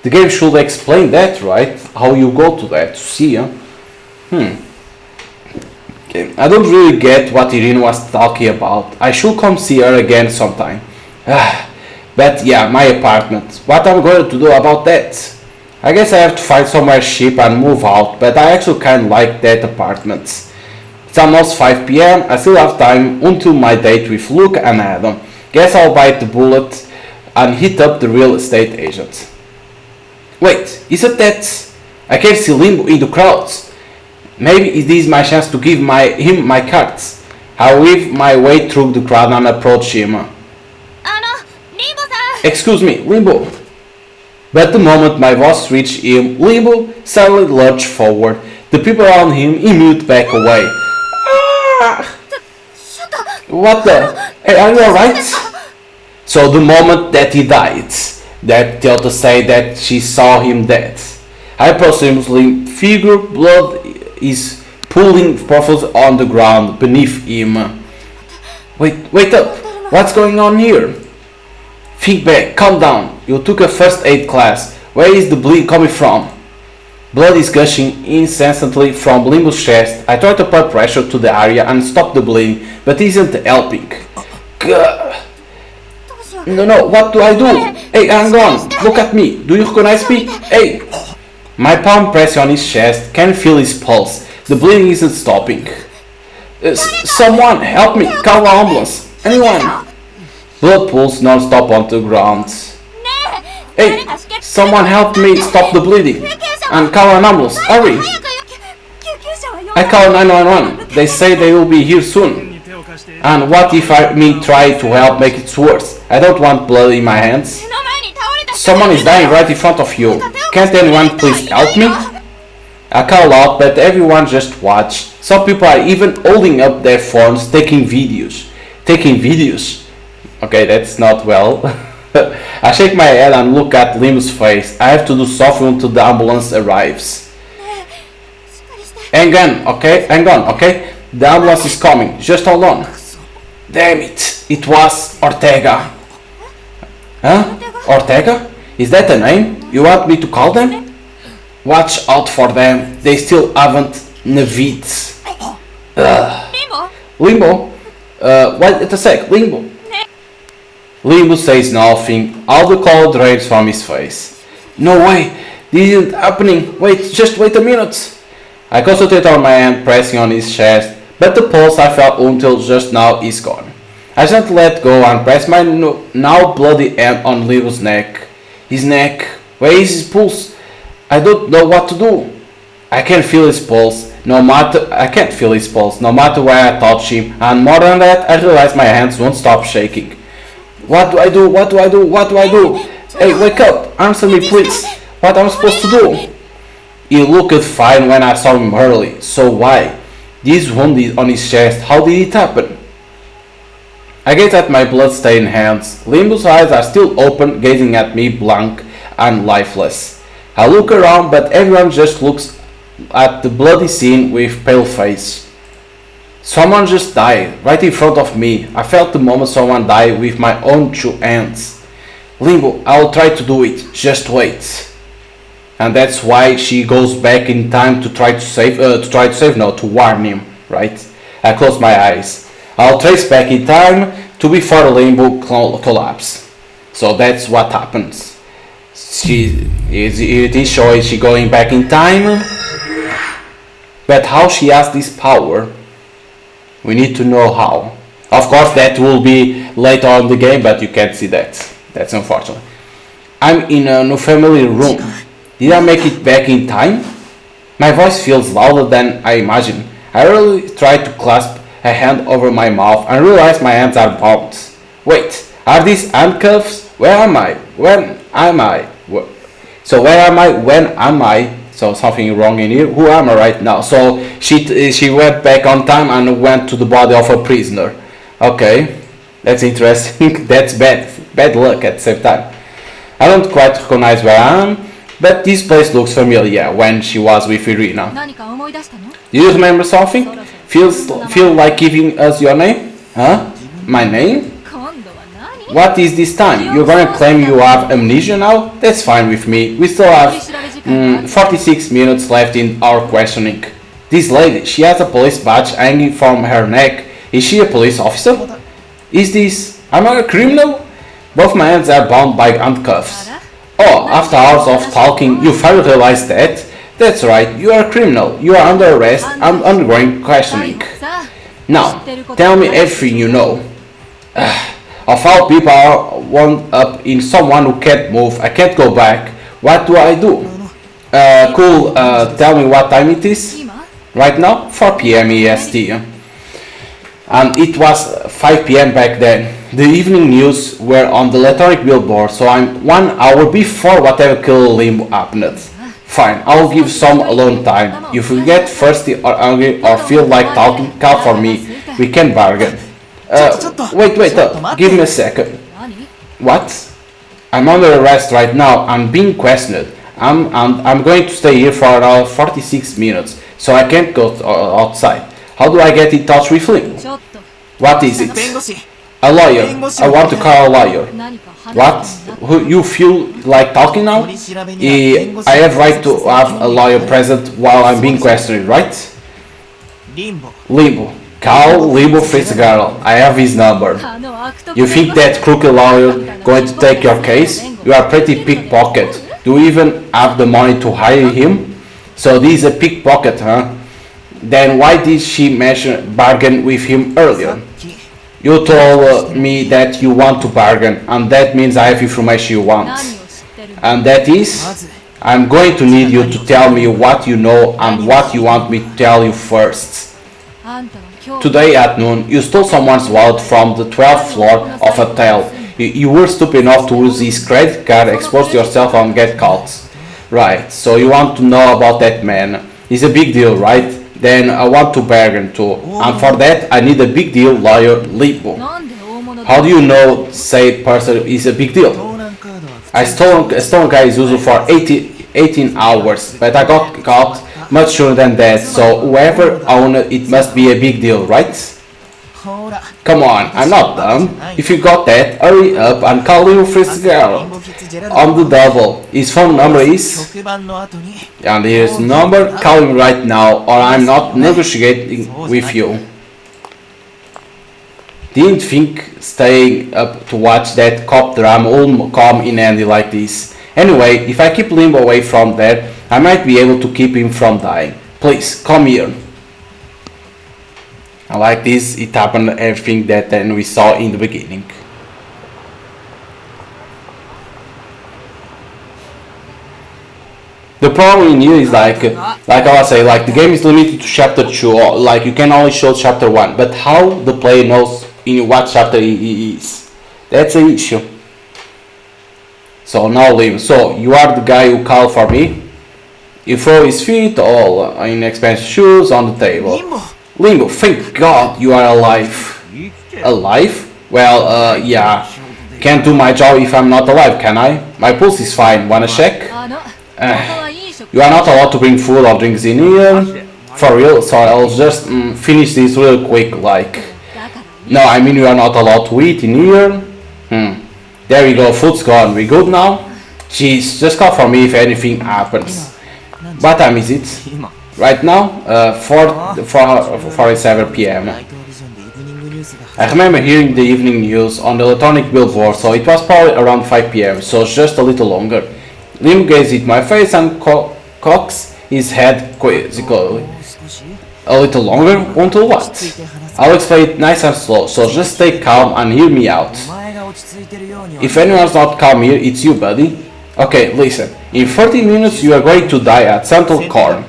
The game should explain that, right? How you go to that, to see, huh? Okay. I don't really get what Irene was talking about. I should come see her again sometime. But yeah, my apartment. What am I going to do about that? I guess I have to find somewhere cheap and move out, but I actually kind of like that apartment. It's almost 5 p.m. I still have time until my date with Luke and Adam. Guess I'll bite the bullet and hit up the real estate agent. Wait, isn't that... I can see Limbo in the crowds. Maybe it is my chance to give him my cards. I weave my way through the crowd and approach him. あのリンボさん Excuse me, Limbo. But the moment my voice reached him, Limbo suddenly lurched forward. The people around him immediately back away. Ah! What the? Hey, are you alright? So the moment that he died, that Teota said that she saw him dead. I presumably figure blood is pooling profusely on the ground beneath him. Wait up! What's going on here? Think back, calm down. You took a first aid class. Where is the bleed coming from? Blood is gushing incessantly from Limbo's chest. I try to apply pressure to the area and stop the bleeding, but it isn't helping. Gah. どうしよう No, what do I do? Hey, hang on. Look at me. Do you recognize me? Hey! My palm pressing on his chest, can feel his pulse. The bleeding isn't stopping. Someone, help me. Call an ambulance. Anyone? Blood pools non-stop onto the ground. ねえ Hey, someone help me stop the bleeding. And call an ambulance. Hurry. 早く救急車は呼ん I で call 911. They say they will be here soon. に手を貸して And what if me try to help make it worse? I don't want blood in my hands. 目の前に倒れた人 Someone is dying right in front of you. Can't anyone please help me? I call out, but everyone just watched. Some people are even holding up their phones, taking videos. Taking videos. Okay, that's not well. I shake my head and look at Lim's face. I have to do something until the ambulance arrives. しっかりして Hang on, okay? Hang on, okay? The ambulance is coming. Just hold on. Damn it. It was Ortega. Huh? Ortega? Is that a name? You want me to call them? Watch out for them. They still haven't Navid. リンボ Limbo? Wait a sec. Limbo. Limbo says nothing. All the color drains from his face. No way. This isn't happening. Wait, just wait a minute. I concentrate on my hand, pressing on his chest, but the pulse I felt until just now is gone. I just let go and press my now bloody hand on Limbo's neck. His neck. Where is his pulse? I don't know what to do. I can't feel his pulse. I can't feel his pulse, no matter where I touch him, and more than that, I realize my hands won't stop shaking. What do I do? What do I do? What do I do? Hey, wake up! Answer me, please! What am I supposed to do? He looked fine when I saw him early, so why? This wound on his chest, how did it happen? I gaze at my blood-stained hands. Limbo's eyes are still open, gazing at me blank and lifeless. I look around, but everyone just looks at the bloody scene with pale face. Someone just died, right in front of me. I felt the moment someone died with my own two hands. Limbo, I'll try to do it, just wait. And that's why she goes back in time to to warn him, right? I close my eyes. I'll trace back in time to before Limbo collapse. So that's what happens. It is showing she going back in time. But how she has this power? We need to know how. Of course, that will be later on in the game, but you can't see that. That's unfortunate. I'm in a new family room. Did I make it back in time? My voice feels louder than I imagined. I really tried to clasp a hand over my mouth and realized my hands are bound. Wait, are these handcuffs? Where am I? When am I? So where am I? When am I? So something wrong in here. Who am I right now? So she went back on time and went to the body of a prisoner. Okay, that's interesting. That's bad luck at the same time. I don't quite recognize where I am, but this place looks familiar when she was with Irina. 何か思い出したの？ Do you remember something? Feel like giving us your name? Huh? My name? 今度は何？ What is this time? You're gonna claim you have amnesia now? That's fine with me. We still have 46 minutes left in our questioning. This lady, she has a police badge hanging from her neck. Is she a police officer? Am I a criminal? Both my hands are bound by handcuffs. Oh, after hours of talking, you finally realize that? That's right, you are a criminal. You are under arrest and undergoing questioning. Now, tell me everything you know. Of all people are wound up in someone who can't move, I can't go back. What do I do? Cool, tell me what time it is? Right now, 4 p.m. EST. And it was 5 p.m. back then. The evening news were on the electronic billboard, so I'm 1 hour before whatever killer limb happened. Fine, I'll give some alone time. If you get thirsty or hungry or feel like talking, call for me. We can bargain. Wait, give me a second. 何？ What? I'm under arrest right now. I'm being questioned. I'm going to stay here for around 46 minutes, so I can't go outside. How do I get in touch with him? ちょっと What is it? 弁護士 A lawyer. I want to call a lawyer. 何か話 What? したんだ。 You feel like talking now? 取り調べには弁護士 I have right to have a lawyer present while I'm being questioned, right? リンボ Limbo. Call Limbo Fitzgerald. I have his number. あの悪徳 You think that crooked lawyer going to take your case? You are pretty pickpocket. Do you even have the money to hire him? So this is a pickpocket, huh? Then why did she bargain with him earlier? You told me that you want to bargain, and that means I have information you want. 何を知ってるの？ And that ま is, ず I'm going to need you to tell me what you know and what you want me to tell you first. あんたは今日 Today at noon, you stole someone's wallet from the 12th floor of a hotel. You were stupid enough to use his credit card, expose yourself and get caught. Right, so you want to know about that man. It's a big deal, right? Then I want to bargain too. And for that, I need a big deal lawyer, Limbo. なんで大物 How do you know said person is a big deal? 盗難カードは I stole a stolen car is usual for 18 hours, but I got caught much sooner than that, so whoever owned it, it must be a big deal, right? ほら Come on, I'm not dumb. If you got that, hurry up and call Limbo リン Fitzgerald ボ・フィッツジェラルド on the double. His phone number is, 局番の後に and here's the number, call him right now or I'm not negotiating with you. Didn't think staying up to watch that cop drama will come in handy like this. Anyway, if I keep Limbo away from there, I might be able to keep him from dying. Please, come here. I like this, it happened everything that then we saw in the beginning. The problem in here is like I was saying, like the game is limited to chapter 2, or like you can only show chapter 1, but how the player knows in what chapter he is? That's an issue. So now Lim, so you are the guy who called for me? You throw his feet all in expensive shoes on the リ table. ンボ Limbo, thank God you are alive. Alive? Well, yeah. Can't do my job if I'm not alive, can I? My pulse is fine. Wanna check? あの、ここはいい食 You are not allowed to bring food or drinks in here. For real? So I'll just finish this real quick, like. だから No, I mean you are not allowed to eat in here. There we go, food's gone. We good now? Jeez, just call for me if anything happens. What time is it? 今 Right now? 4:47 p.m. ナイトオーディションでイブニングニュースが I remember hearing the evening news on the electronic billboard, so it was probably around 5 p.m., so just a little longer. Lim gazes at my face and cocks his head quizzically. 少し A little longer? Until what? I'll explain it nice and slow, so just stay calm and hear me out. お前が落ち着いてるようには If anyone's not calm here, it's you, buddy. Okay, listen. In 30 minutes, you are going to die at Central Corn.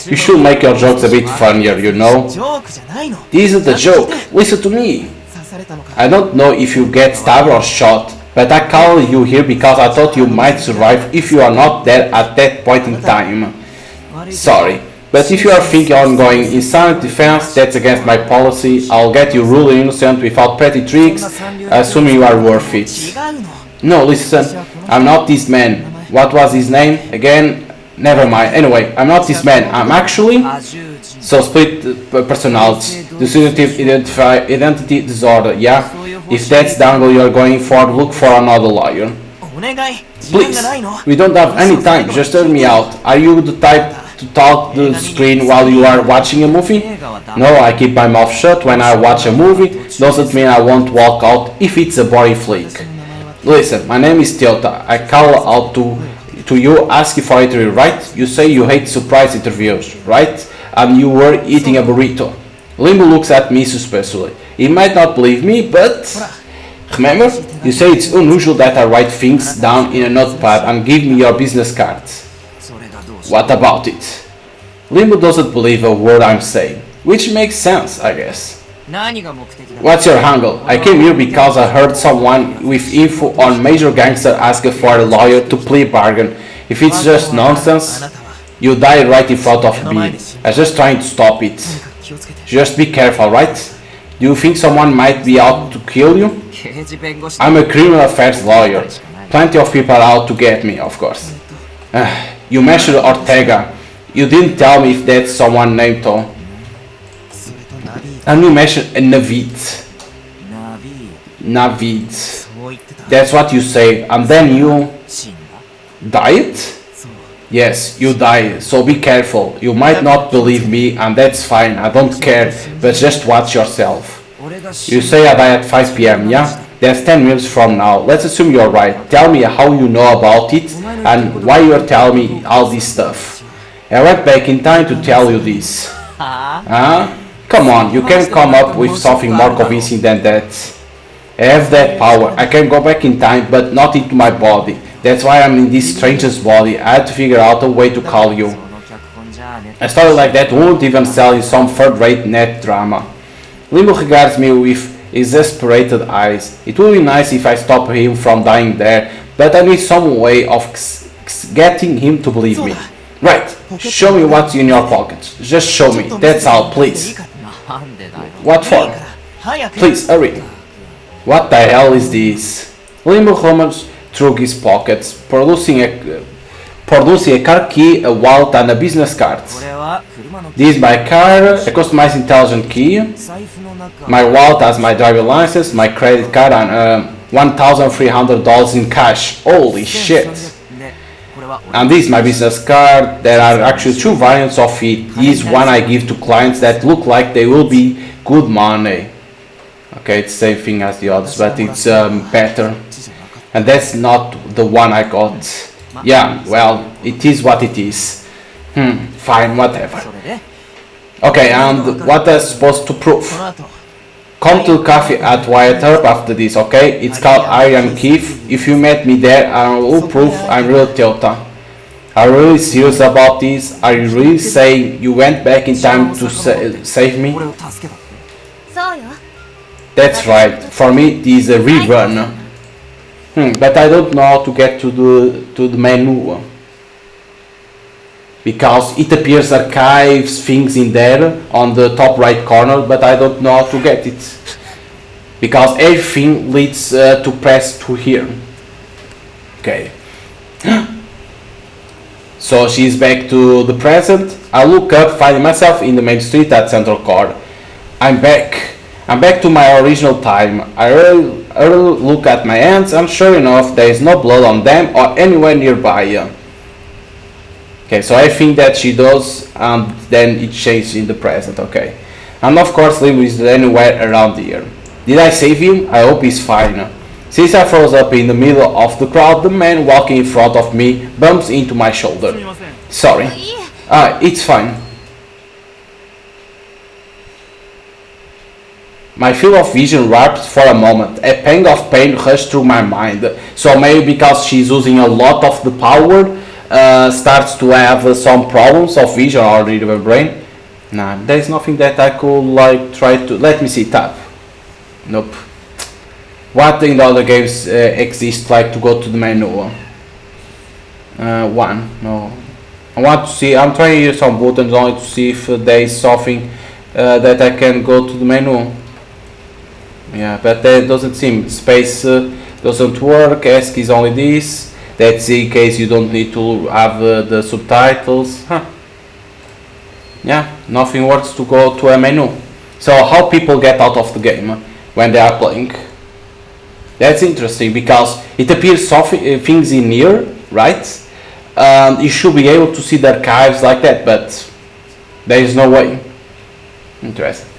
You should make your jokes a bit funnier, you know. ジョークじゃないの This isn't a joke. Listen to me. 刺されたのか I don't know if you get stabbed or shot, but I called you here because I thought you might survive if you are not dead at that point in time. 悪い Sorry, but if you are thinking on going in self-defense, that's against my policy. I'll get you really innocent without petty tricks, assuming you are worth it. 違うの No, listen, I'm not this man. What was his name? Again? Never mind. Anyway, I'm not this man. I'm actually... 多重人 So split personality, dissociative identity disorder, yeah? If that's the angle you're going for, look for another lawyer. お願い時間 Please, がないの we don't have any time, just hear me out. Are you the type to talk to the screen while you are watching a movie? 映画はダメ No, I keep my mouth shut when I watch a movie. Doesn't mean I won't walk out if it's a boring flick. Listen, my name is Toyota. I call out to you, ask you for an interview, right? You say you hate surprise interviews, right? And you were eating a burrito. Limbo looks at me suspiciously. He might not believe me, but... Remember? You say it's unusual that I write things down in a notepad and give me your business cards. それがどうし What about it? Limbo doesn't believe a word I'm saying, which makes sense, I guess. 何が目的だ What's your angle? I came here because I heard someone with info on major gangster ask for a lawyer to plea bargain. If it's just nonsense, you die right in front of me. I'm just trying to stop it. 気をつけて Just be careful, right? Do you think someone might be out to kill you? 刑事弁護士 I'm a criminal affairs lawyer. Plenty of people are out to get me, of course. You mentioned Ortega. You didn't tell me if that's someone named Tom. それとナビー And you mentioned Navid. ナビー Navid. そう言ってた That's what you say. And then you 死んだ died? そう Yes, you died. So be careful. You might not believe me, and that's fine. I don't care. But just watch yourself. 俺が死 You ん say I die at 5 p.m., yeah? That's 10 minutes from now. Let's assume you're right. Tell me how you know about it and why you're telling me all this stuff. I went back in time to tell you this. はあ Huh? Come on, you can come up with something more convincing than that. I have that power. I can go back in time, but not into my body. That's why I'm in this stranger's body. I had to figure out a way to call you. その脚本じゃあね A story like that won't even sell in some third-rate net drama. Limbo regards me with exasperated eyes. It would be nice if I stop him from dying there, but I need some way of getting him to believe me. Right, show me what's in your pockets. Just show me, that's all, please. なんでだよ What for? 早く Please, hurry. What the hell is this? Limbo rummaged through his pockets, producing a car key, a wallet and a business card. これは車の This is my car, a customized intelligent key. 財布の中 My wallet has my driver license, my credit card, and $1,300 in cash. Holy shit! でこれは俺 And this is my business card. There are actually two variants of it. This one I give to clients that look like they will be good money. Okay, it's the same thing as the others, but it's better. And that's not the one I got. Yeah, well, it is what it is. Fine, whatever. それで Okay, and what am I supposed to prove? この後 Come to cafe at Wyatt Earp after this, okay? It's called Iron Keith. If you met me there, I will prove I'm real Toyota. Are you really serious about this? Are you really saying you went back in time to save me? 俺を助けたってそうよ That's right. For me, this is a rerun. But I don't know how to get to the menu. Because it appears archives things in there on the top right corner, but I don't know how to get it. Because everything leads to press to here. Okay. So she's back to the present. I look up, finding myself in the main street at Central Court. I'm back. I'm back to my original time. I early look at my hands, and sure enough, there is no blood on them or anywhere nearby. Okay, so I think that she does, and then it changes in the present. Okay, and of course, Limbo is anywhere around here. Did I save him? I hope he's fine. Since I froze up in the middle of the crowd, the man walking in front of me bumps into my す shoulder. みません。 Sorry. いいえ It's fine. My field of vision warped for a moment. A pang of pain rushed through my mind. So maybe because she's using a lot of the power, starts to have some problems of vision or in her brain. Nah, there's nothing that I could like try to. Let me see. Tap. Nope. What in the other games exist like to go to the menu? One. No. I want to see. I'm trying to use some buttons only to see if there is something that I can go to the menu. Yeah, but that doesn't seem. Space doesn't work. Ask is only this. That's in case you don't need to have the subtitles. Huh. Yeah, nothing works to go to a menu. So how people get out of the game when they are playing? That's interesting because it appears things in here, right? You should be able to see the archives like that, but there is no way. Interesting.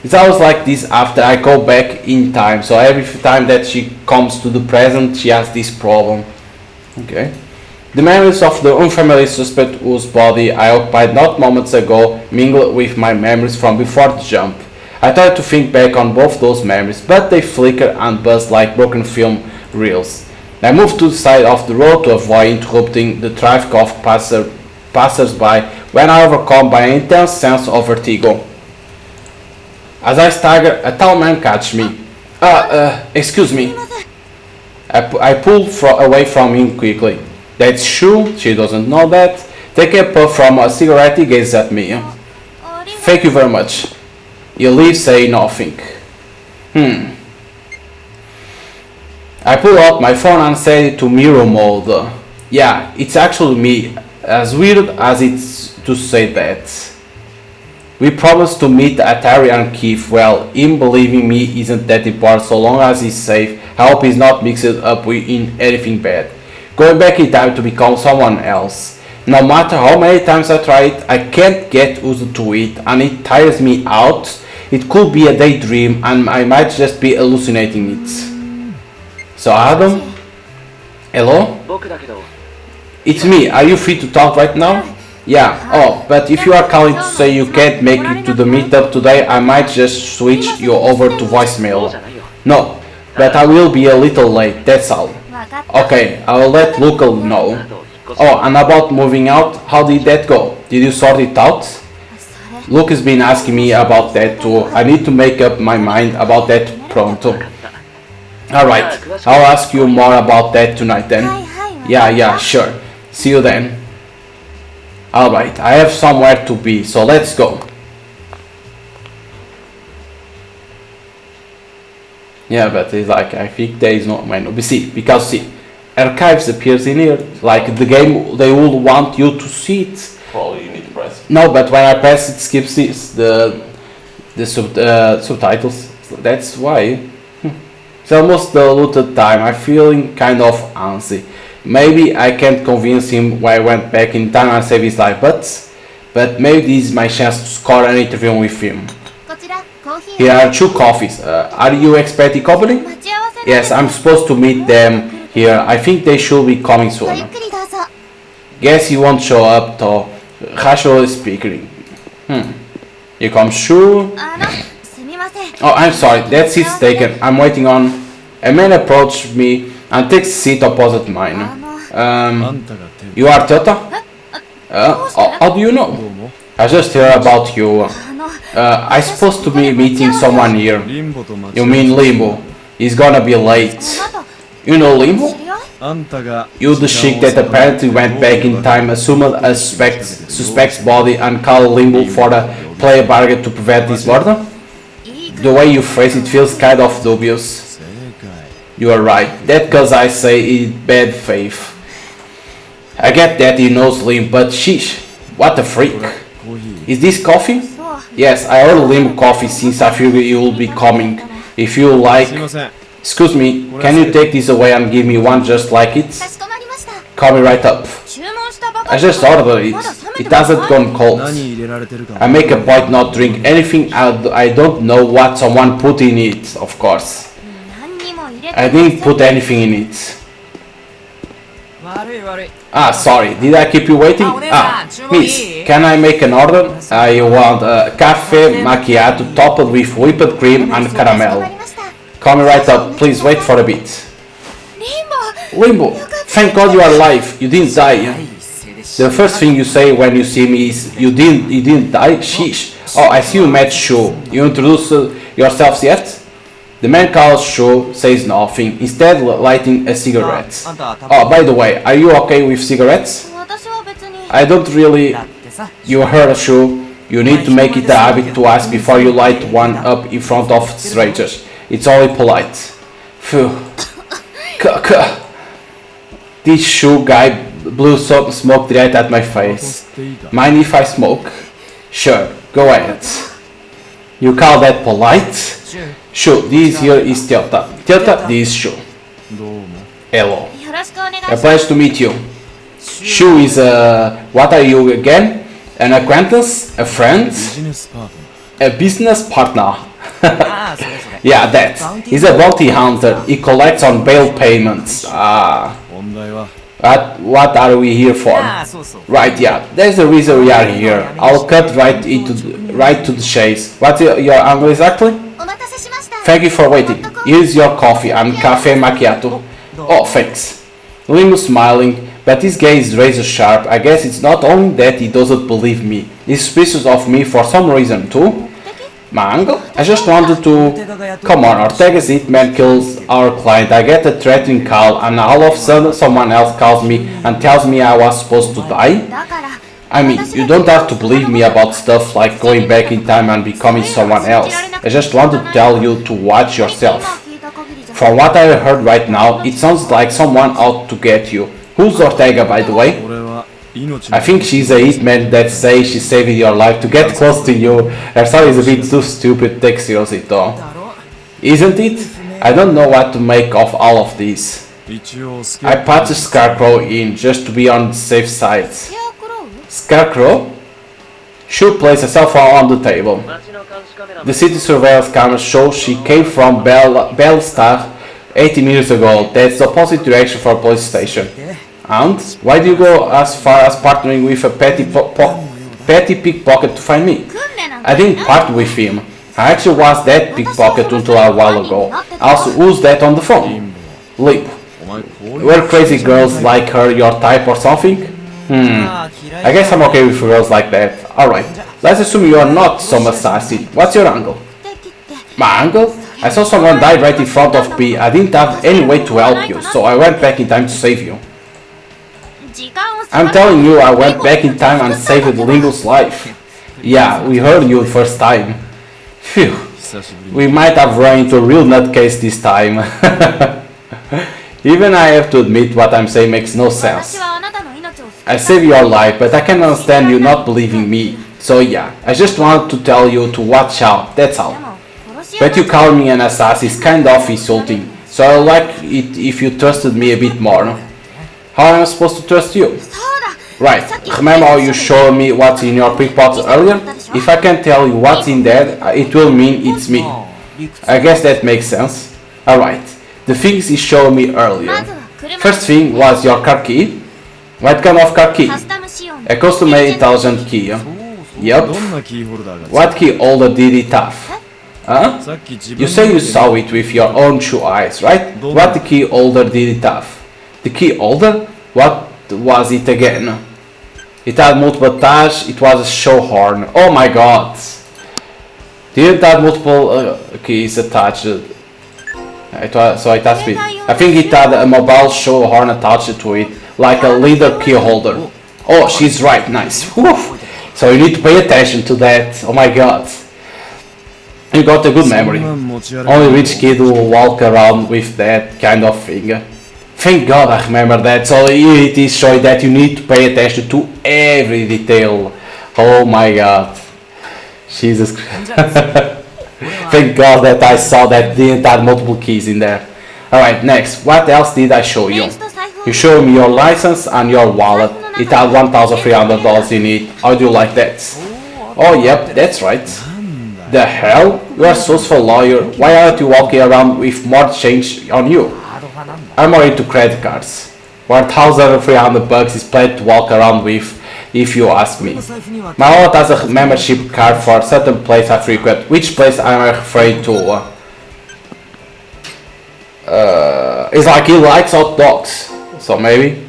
It's always like this after I go back in time. So every time that she comes to the present, she has this problem. Okay. The memories of the unfamiliar suspect whose body I occupied not moments ago mingle with my memories from before the jump. I tried to think back on both those memories, but they flicker and buzz like broken film reels. I moved to the side of the road to avoid interrupting the traffic of passers-by when I overcome by an intense sense of vertigo. As I stagger, a tall man catches me. Excuse me. I pulled away from him quickly. That's true, she doesn't know that. Take a puff from a cigarette, he gazes at me. ありが Thank you very much. You leave, say nothing. I pull out my phone and set it to mirror mode. Yeah, it's actually me, as weird as it's to say that. We promised to meet at Harry and Keith. Well, him believing me isn't that important so long as he's safe. I hope he's not mixed up in anything bad. Going back in time to become someone else. No matter how many times I try it, I can't get used to it and it tires me out. It could be a daydream and I might just be hallucinating it. So Adam? Hello? 僕だけど It's me. Are you free to talk right now? Yeah. Oh, but if you are calling to say you can't make it to the meetup today, I might just switch you over to そう voicemail. じゃないよ No, but I will be a little late, that's all. わかった Okay, I will let Luca know. あと引っ越し Oh, and about moving out, how did that go? Did you sort it out? それ Luke has been asking me about that too. I need to make up my mind about that pronto. Alright, I'll ask you more about that tonight はい then. はい Yeah, sure. See you then. Alright, I have somewhere to be, so let's go. Yeah, but it's like, I think there is no menu. Because see, archives appears in here. Like the game, they will want you to see it. Probably you need to press. No, but when I press it, skips this, the subtitles. That's why. It's almost the allotted time. I'm feeling kind of antsy. Maybe I can't convince him why I went back in time and saved his life, but maybe this is my chance to score an interview with him. こちらコーヒー Here are 2 coffees. Are you expecting company? 待ち合わせ Yes, I'm supposed to meet them here. I think they should be coming ごゆ soon. っくりどうぞ Guess you won't show up though. Casually speaking. You come sure? すみません Oh, I'm sorry. That seat's taken. I'm waiting on. A man approached me and takes a seat opposite mine. あんたが手 You are Tota? How do you know? I just heard about you. あの I'm supposed to be meeting someone here. リンボと間違 You え mean Limbo? He's gonna be late. あなた You know Limbo? 知り合いあんたが You the chick that apparently went back in time, assumed a suspect's body and called Limbo for the player bargain to prevent this murder? いい The way you phrase it feels kind of dubious. 正解 You are right. That cause I say in bad faith. I get that he knows Lim, but sheesh, what a freak. コーヒー Is this coffee? そう Yes, I ordered Lim coffee since I figured you will be coming. If you like, すいません excuse me, can you take this away and give me one just like it? かしこまりました Call me right up. 注文したばか I り just ordered it. まだ冷め It てます hasn't gone cold. 何入れられてるか I make a point not drink anything I don't know what someone put in it, of course. 何にも入れれて I didn't put anything in it. 悪い悪い Ah, sorry, did I keep you waiting? Ah, miss, can I make an order? I want a cafe macchiato topped with whipped cream and か caramel. りました Coming right up, please wait for a bit. リンボ Limbo, thank God you are alive, you didn't 第 die. 一声で死 The first thing you say when you see me is, you didn't die? Sheesh. Oh, I see you met Shu. You introduced yourselves yet? The man called Shu says nothing, instead lighting a cigarette. あんたはタバ Oh, by the way, are you okay with cigarettes? 私は別に I don't really... だってさ You heard Shu. You need to make it a habit to ask before you light one up in front of strangers. It's only polite. Phew. This Shu guy blew some smoke right at my face. 吸っていいか Mind if I smoke? Sure, go ahead. You call that polite? シュ Shu, this here is Tilta. Tilta, this is Shu. どうも Hello. よろしくお願いし A ます pleasure to meet you. Shu is what are you again? An acquaintance? A friend? ビジネスパートナー A business partner? ああそれそれ Yeah, that. He's a bounty hunter. He collects on bail payments. Ah. 問題は What are we here for? ああそうそう Right, yeah. That's the reason we are here. I'll cut right to the chase. What's your angle exactly? お待たせしました Thank you for waiting. Here's your coffee and cafe macchiato. Oh, thanks. Lim was smiling, but his gaze is razor sharp. I guess it's not only that he doesn't believe me. He's suspicious of me for some reason too. My angle? I just wanted to... Come on, Ortega's hitman kills our client. I get a threatening call and all of a sudden someone else calls me and tells me I was supposed to die? だから I mean, you don't have to believe me about stuff like going back in time and becoming someone else. I just want to tell you to watch yourself. 聞いた限りじゃ From what I heard right now, it sounds like someone out to get you. Who's Ortega, by the way? 俺は命 I think she's a hitman that says she saved your life to get close to you. Her story is a bit too stupid to take seriously though. だろ Isn't it? I don't know what to make of all of this. 一応スケ I patched Scarecrow in just to be on the safe side. スケアクロウ Scarecrow? Should place a cell phone on the table. The city surveillance cameras show she came from Bellstar 80 minutes ago. That's the opposite direction for a police station. And why do you go as far as partnering with a petty pickpocket to find me? 訓練なん I didn't part with him. I actually was that pickpocket until a while ago. Also, who's that on the phone? Lip. お前こういう Were crazy girls like her your type or something? ああ嫌い I guess I'm okay with girls like that. Alright, let's assume you are not some assassin. What's your angle? 敵って My angle? I saw someone die right in front of me. I didn't have any way to help you, so I went back in time to save you. 時間を I'm telling you, I went back in time and saved Lingo's life. Yeah, we heard you first time. Phew, 久しぶり we might have run into a real nutcase this time. Even I have to admit what I'm saying makes no 私 sense. はあなたの命を救い I saved your life, but I can understand you not believing me. So yeah, I just wanted to tell you to watch out, that's で all. も殺し屋 But you call me an assassin is kind of insulting, so I'd like it if you trusted me a bit more. How am I supposed to trust you? そうだ Right, remember how you showed me what's in your pickpocket earlier? If I can tell you what's in there, it will mean it's me. 理屈 I guess that makes sense. Alright, the things you showed me ま earlier. ずは車 First thing was your car key. What kind of car key? カスタム仕様の A custom-made intelligent key. ど Yup. んなキーホルダーが What key holder did it have? Huh? さっき自分 You say you saw it with your own two eyes, right? What key holder did it have? The key holder? What was it again? It had multiple tabs, it was a show horn. Oh my god! Didn't have multiple keys attached. It was, so it has to be. I think it had a mobile show horn attached to it, like a leader key holder. Oh, she's right, nice. Whew. So you need to pay attention to that. Oh my god. You got a good そん memory. なん持ち歩く Only rich kid will walk around with that kind of thing. Thank God I remember that. So it is showing that you need to pay attention to every detail. Oh my God. Jesus Christ. Thank God that I saw that didn't have multiple keys in there. Alright, next. What else did I show you? 名刺と財布を You showed me your license and your wallet. It had $1,300 in it. How do you like that? Oh, yep, that's right. The hell? You are so a lawyer. Why aren't you walking around with more change on you? ハード派なんだ。 I'm more into credit cards. $1,300 is plenty to walk around with, if you ask me. 財布には My wallet has a membership card for a certain place I frequent. Which place am I afraid to? It's like he likes hot dogs. So maybe?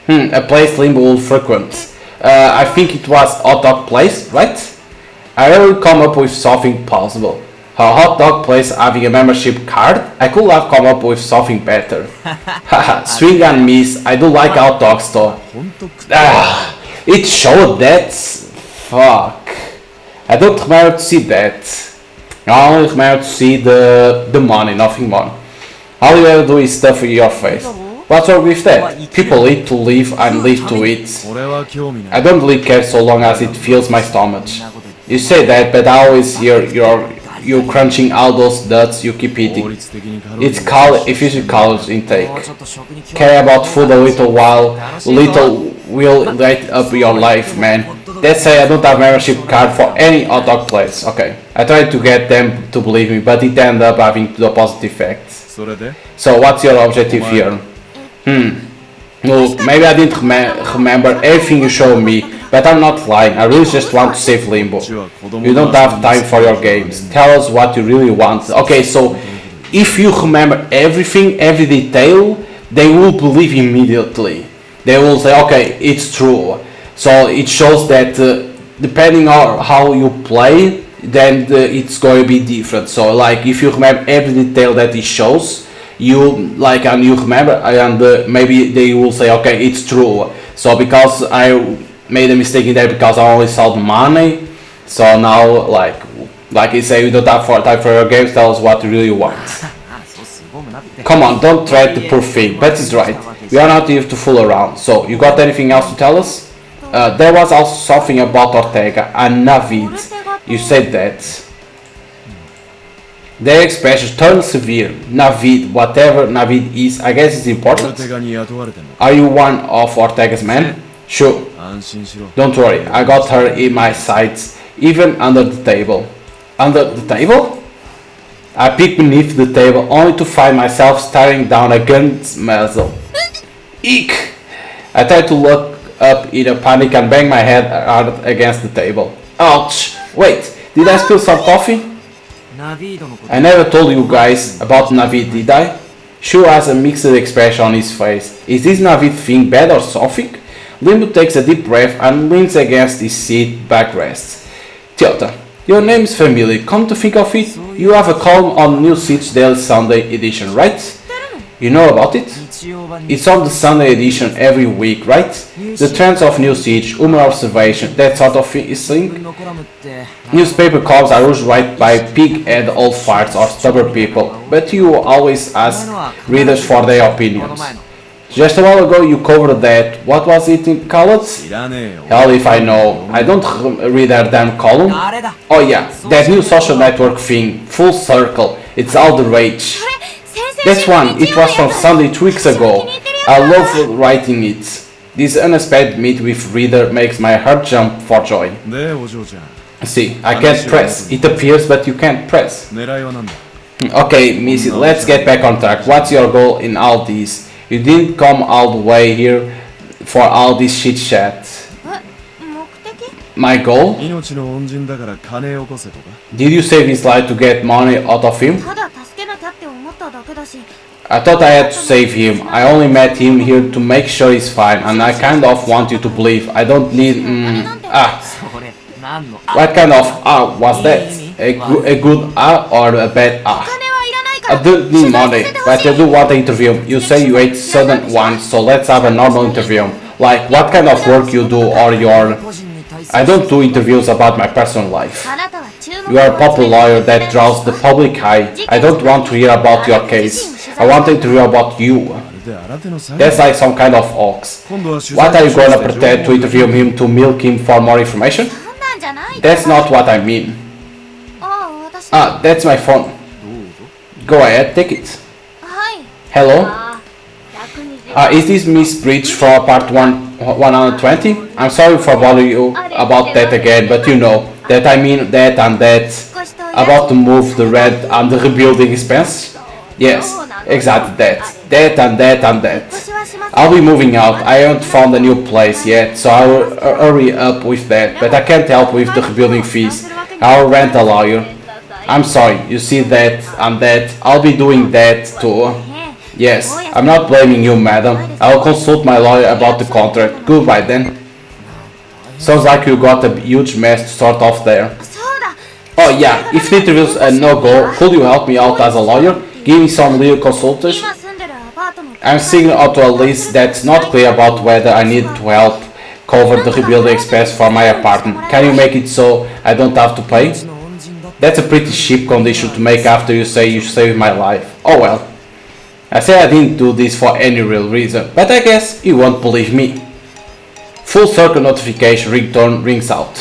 A place Limbo will frequent. I think it was hot dog place, right? I rarely come up with something possible. A hot dog place having a membership card? I could have come up with something better. Haha, swing and miss. I do like hot dogs though. 本当食っ Ah, it showed that. Fuck. I don't remember to see that. I only remember to see the money, nothing more. All you ever do is stuff in your face. What's wrong with that? People eat to live and live to eat. 俺は興味な I い don't really care so long as it fills my stomach. You say that, but I always hear you crunching all those nuts you keep 法 eating. 律的にカロリー It's called efficient calories intake. もうちょっと食に興味 Care about food a little while, little will light up your life, man. Let's say I don't have membership card for any hot dog place. Okay, I tried to get them to believe me, but it ended up having the opposite effects. それで So what's your objective here? Look, maybe I didn't remember everything you showed me, but I'm not lying. I really just want to save Limbo. うちは子供 You don't have time for your games. Tell us what you really want. Okay, so if you remember everything, every detail, they will believe immediately. They will say, okay, it's true. So it shows that depending on how you play, then it's going to be different. So like if you remember every detail that it shows, you like and you remember, and maybe they will say, okay, it's true. So because I made a mistake in there because I only saw the money, so now like you say, you don't have time for your games. Tell us what you really want. あそうすごむなって Come on, don't threat the poor thing. But it's right. We are not here to fool around. So you got anything else to tell us? There was also something about Ortega and Navid. You said that. Their expressions turn severe. Navid, whatever Navid is, I guess it's オル important. テガに雇われてんの Are you one of Ortega's men? Sure. 安心しろ Don't worry, I got her in my sights, even under the table. Under the table? I peeked beneath the table only to find myself staring down a gun's muzzle. Eek! I tried to look up in a panic and bang my head hard against the table. Ouch! Wait, did I spill some coffee? ナビードのこと I never told you guys about Navid, did I? Shu has a mixed expression on his face. Is this Navid thing bad or something? Limbo takes a deep breath and leans against his seat backrests. Tiota, your name is familiar. Come to think of it, you have a column on New Siege Daily Sunday edition, right? You know about it? 日曜版に It's on the Sunday edition every week, right? The trends of New Siege, humor observation, that sort of thing. 自分のコラムって Newspaper columns are usually written by pig-head old farts or stubborn people, but you always ask readers for their この opinions. 前の Just a while ago you covered that. What was it in colors? いらねえよ Hell if I know. I don't read their damn column. あれだ Oh yeah, that new social network thing. Full circle. It's all the rage. 先々 This one, it was from Sunday 2 weeks ago. I love writing it. This unexpected meet with reader makes my heart jump for joy. でお嬢ちゃん See, I can't press. It appears but you can't press. 狙いはなんだ Okay, Missy, let's get back on track. What's your goal in all this? You didn't come all the way here for all this shit chat. 目的 My goal? 命の恩人だから金を起こせとか Did you save his life to get money out of him? ただ助けなきゃって思っただけだし I thought I had to save him. I only met him here to make sure he's fine, and I kind of want you to believe. I don't need. それ何の What kind of was that? A good or a bad 金はいらないか I ら don't need 取材 money, させてほ but し I い do want an interview. You say you ate certain one, so let's have a normal interview. Like what kind of work you do or your. 個人に対する I don't do interviews about my personal life. あなたは注目 You are a を popular 集め lawyer て that draws the public eye. I don't want to hear about your case. I want to interview about you. まるで新手の裁 That's like some kind of ox. 今度は取 What are 材 you を gonna して pretend to 情報を interview him to milk him for more information? そんなんじゃない That's not what I mean. ああ私 That's my phone. どうぞ Go ahead, take it. はい Hello? ああ120 Is this Miss Bridge for part 120? I'm sorry for bothering you about that again, but you know that I mean that and that. 少し About to move the rent and the rebuilding expense? Yes, exactly that. That and that and that. I'll be moving out. I haven't found a new place yet, so I'll hurry up with that. But I can't help with the rebuilding fees. I'll rent a lawyer. I'm sorry, you see that and that. I'll be doing that too. Yes, I'm not blaming you, madam. I'll consult my lawyer about the contract. Goodbye then. Sounds like you got a huge mess to start off there. Oh yeah, if the interview's a no-go, could you help me out as a lawyer? Give me some legal consultation? I'm signing out to a list that's not clear about whether I need to help cover the rebuilding expense for my apartment. Can you make it so I don't have to pay? That's a pretty cheap condition to make after you say you saved my life. Oh well. I said I didn't do this for any real reason, but I guess you won't believe me. Full circle notification ringtone rings out.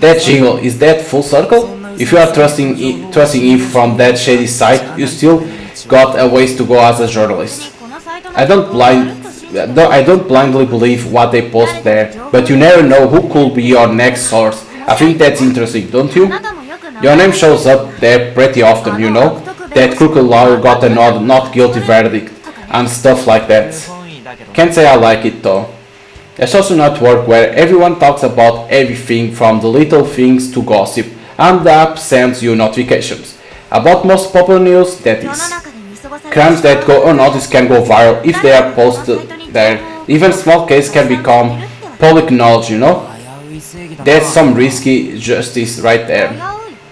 That jingle, is that full circle? If you are trusting in from that shady site, you still got a ways to go as a journalist. I don't blindly believe what they post there, but you never know who could be your next source. I think that's interesting, don't you? Your name shows up there pretty often, you know? That crooked lawyer got a not guilty verdict and stuff like that. Can't say I like it though. A social network where everyone talks about everything from the little things to gossip, and the app sends you notifications about most popular news, that is. Crimes that go unnoticed can go viral if they are posted there. Even small cases can become public knowledge, you know? That's some risky justice right there.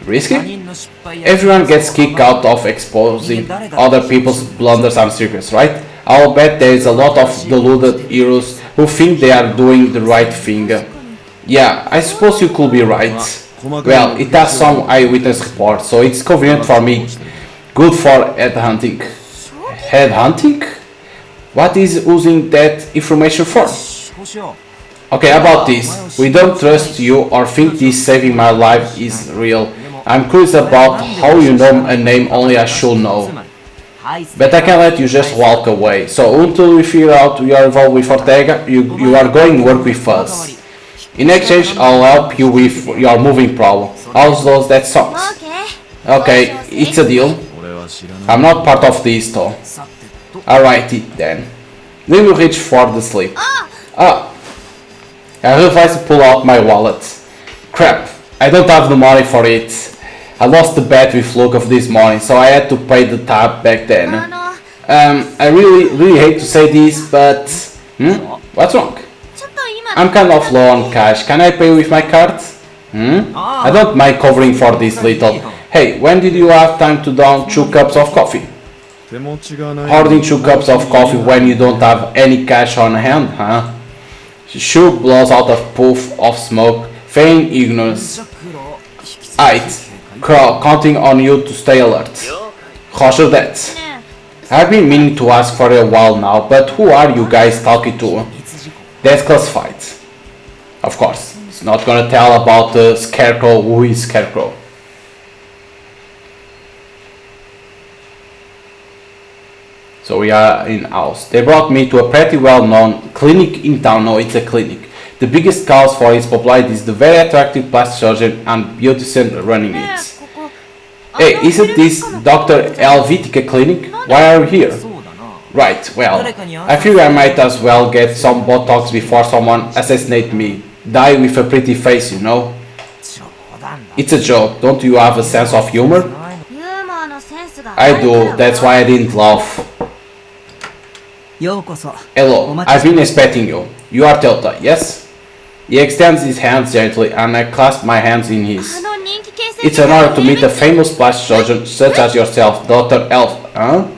Risky? Everyone gets kicked out of exposing other people's blunders and secrets, right? I'll bet there is a lot of deluded heroes who think they are doing the right thing. Yeah, I suppose you could be right. Well, it has some eyewitness reports, so it's convenient for me. Good for headhunting. Headhunting? What is using that information for? Okay, about this. We don't trust you or think this saving my life is real. I'm curious about how you know a name only I should know. But I can't let you just walk away. So until we figure out you are involved with Ortega, you are going to work with us. In exchange, I'll help you with your moving problem. How does that sound? Okay, it's a deal. I'm not part of this though. Alrighty then. Let me reach for the slip. Ah! I realized to pull out my wallet. Crap, I don't have the money for it. I lost the bet with Luke this morning, so I had to pay the tab back then. I really hate to say this, but... What's wrong? I'm kind of low on cash. Can I pay with my card? I don't mind covering for this little. Hey, when did you have time to down 2 cups of coffee? Hoarding 2 cups of coffee when you don't have any cash on hand, huh? Sure blows out a puff of smoke, feigning ignorance. Aight. Crow, counting on you to stay alert. Roger that. I've been meaning to ask for a while now, but who are you guys talking to? That's classified. Of course, it's not gonna tell about the Scarecrow who is Scarecrow. So we are in house. They brought me to a pretty well-known clinic in town. No, it's a clinic. The biggest cause for its popularity is the very attractive plastic surgeon and beautician running it. Hey, isn't this Dr. Helvetica clinic? Why are you here? Right, well, I figure I might as well get some Botox before someone assassinates me. Die with a pretty face, you know? It's a joke, don't you have a sense of humor? I do, that's why I didn't laugh. Hello, I've been expecting you. You are Telta, yes? He extends his hands gently and I clasp my hands in his. It's an honor to meet a famous plastic surgeon such as yourself, Dr. Elf, huh?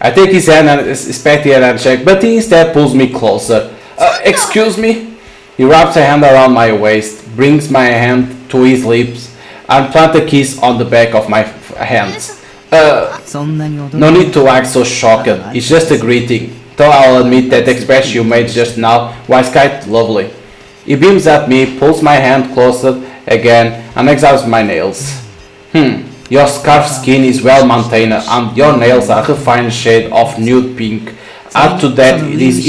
I take his hand and expect a handshake, but he instead pulls me closer. Excuse me? He wraps a hand around my waist, brings my hand to his lips, and plants a kiss on the back of my hands. No need to act so shocked, it's just a greeting. Though I'll admit that expression you made just now was quite lovely. He beams at me, pulls my hand closer again, and examines my nails. Your scarf skin is well maintained, and your nails are a refined shade of nude pink. Add to that this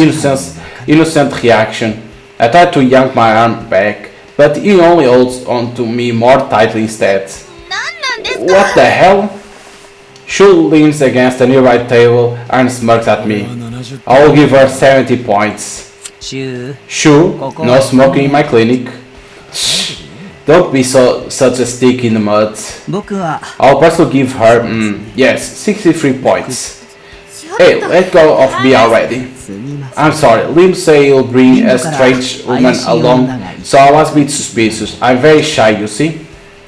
innocent reaction. I try to yank my arm back, but he only holds on to me more tightly instead. 何なんですか What the hell? Shu leans against the nearby table and smirks at me. I will give her 70 points. シュー Shu, no smoking in my clinic. Shh, don't be such a stick in the mud. 僕は I'll personally give her, yes, 63 points. Hey, let go of me already. すみません I'm sorry, Lim say you'll bring a strange woman along, so I was a bit suspicious. I'm very shy, you see.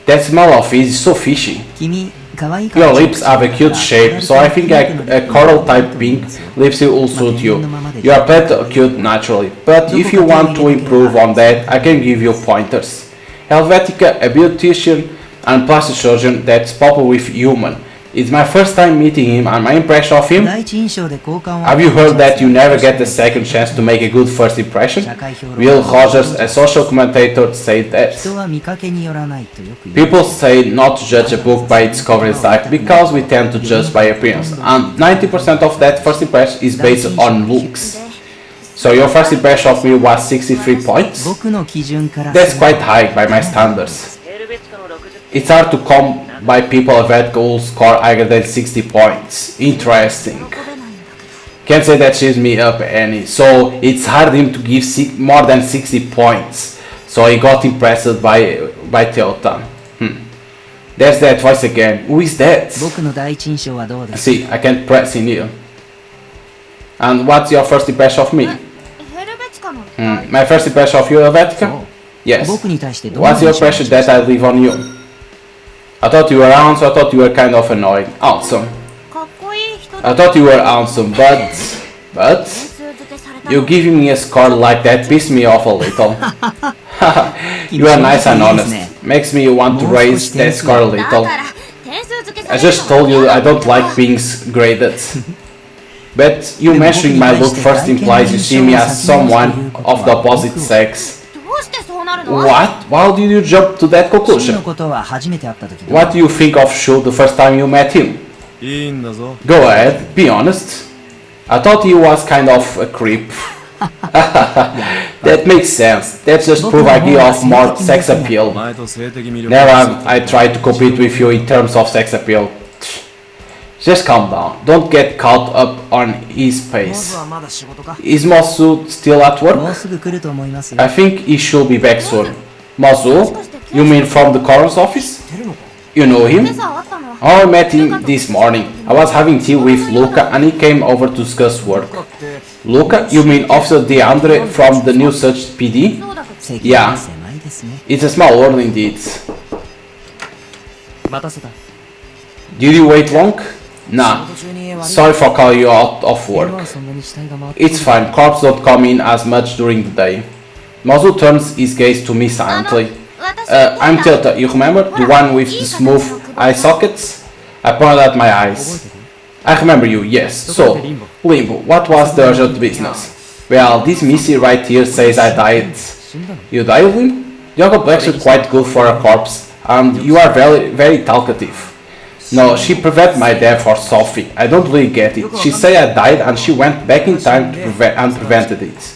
That smell of fish is so fishy. 君可愛いから Your lips have a cute shape, so I think a coral type pink lips will suit you. You are pretty cute naturally, but if you want to improve on that, I can give you pointers. Helvetica, a beautician and plastic surgeon that's popular with human. It's my first time meeting him and my impression of him. 第一印象で好感を Have you heard that you never get a second chance to make a good first impression? Will Rogers, a social commentator, said that. 人は見かけによらないとよく言う People say not to judge a book by its cover and site because we tend to judge by appearance, and 90% of that first impression is based on looks. So your first impression of me was 63 points? 僕の基準から That's quite high by my standards. It's hard to come by people that will score higher than 60 points. Interesting. 喜べないんだけど Can't say that cheers me up any. So it's hard him to give more than 60 points. So he got impressed by Teota. There's that voice again. Who is that? 僕の第一印象はどうですか See, I can't press in here. And what's your first impression of me? ヘルベチカの My first impression of you, Helvetica? Yes. 僕に対してどんな What's your 印象を impression that I leave on you? I thought you were handsome, I thought you were kind of annoying. Handsome. かっこいい人 I だ thought you were handsome, but 点数付けされた you の giving me a score like that pissed me off a little. You are nice and honest. Makes me want to raise that score a だ little. から点数付けさ I れる just told you I don't like being graded. But you mentioning my look first implies you see me as someone of the opposite sex. どうしてそうなるの What? Why did you jump to that シュの conclusion? ことは初めて会った時 What do you think of Shu the first time you met him? いいんだぞ Go ahead, be honest. I thought he was kind of a creep. That makes sense. That's just proof I give off more sex お appeal. 前と性的魅力 Never have I tried to compete with you in terms of sex appeal. Just calm down. Don't get caught up on his モズ pace. はまだ仕事か Is Mosu still at もう work? すぐ来ると思いますよ I think he should be back soon. Mosu? You mean from the coroner's office? 知ってるのか You know 今 him? 朝会ったの I met him this morning. I was having tea with Luca and he came over to discuss work. だって Luca? You mean Officer DeAndre from the new search PD? そうだけど世間 Yeah. は狭いですね It's a small world indeed. 待たせた Did you wait long? 仕 Nah. 事中に悪い Sorry for calling you out of 今 work. はそんなに死体が回って It's fine. Corps don't come in as much during the day. Mozu turns his gaze to me あの silently. 私 I'm Tilta. You remember the one with the smooth eye sockets? I pointed at my eyes. I remember you. Yes. So, Limbo. What was the urgent business? Well, this Missy right here says I died. 死んだの You died, Limbo? Your complexion quite good for a corpse, and you are very talkative. No, she prevented my death for Sophie. I don't really get it. She said I died and she went back in time to prevented it.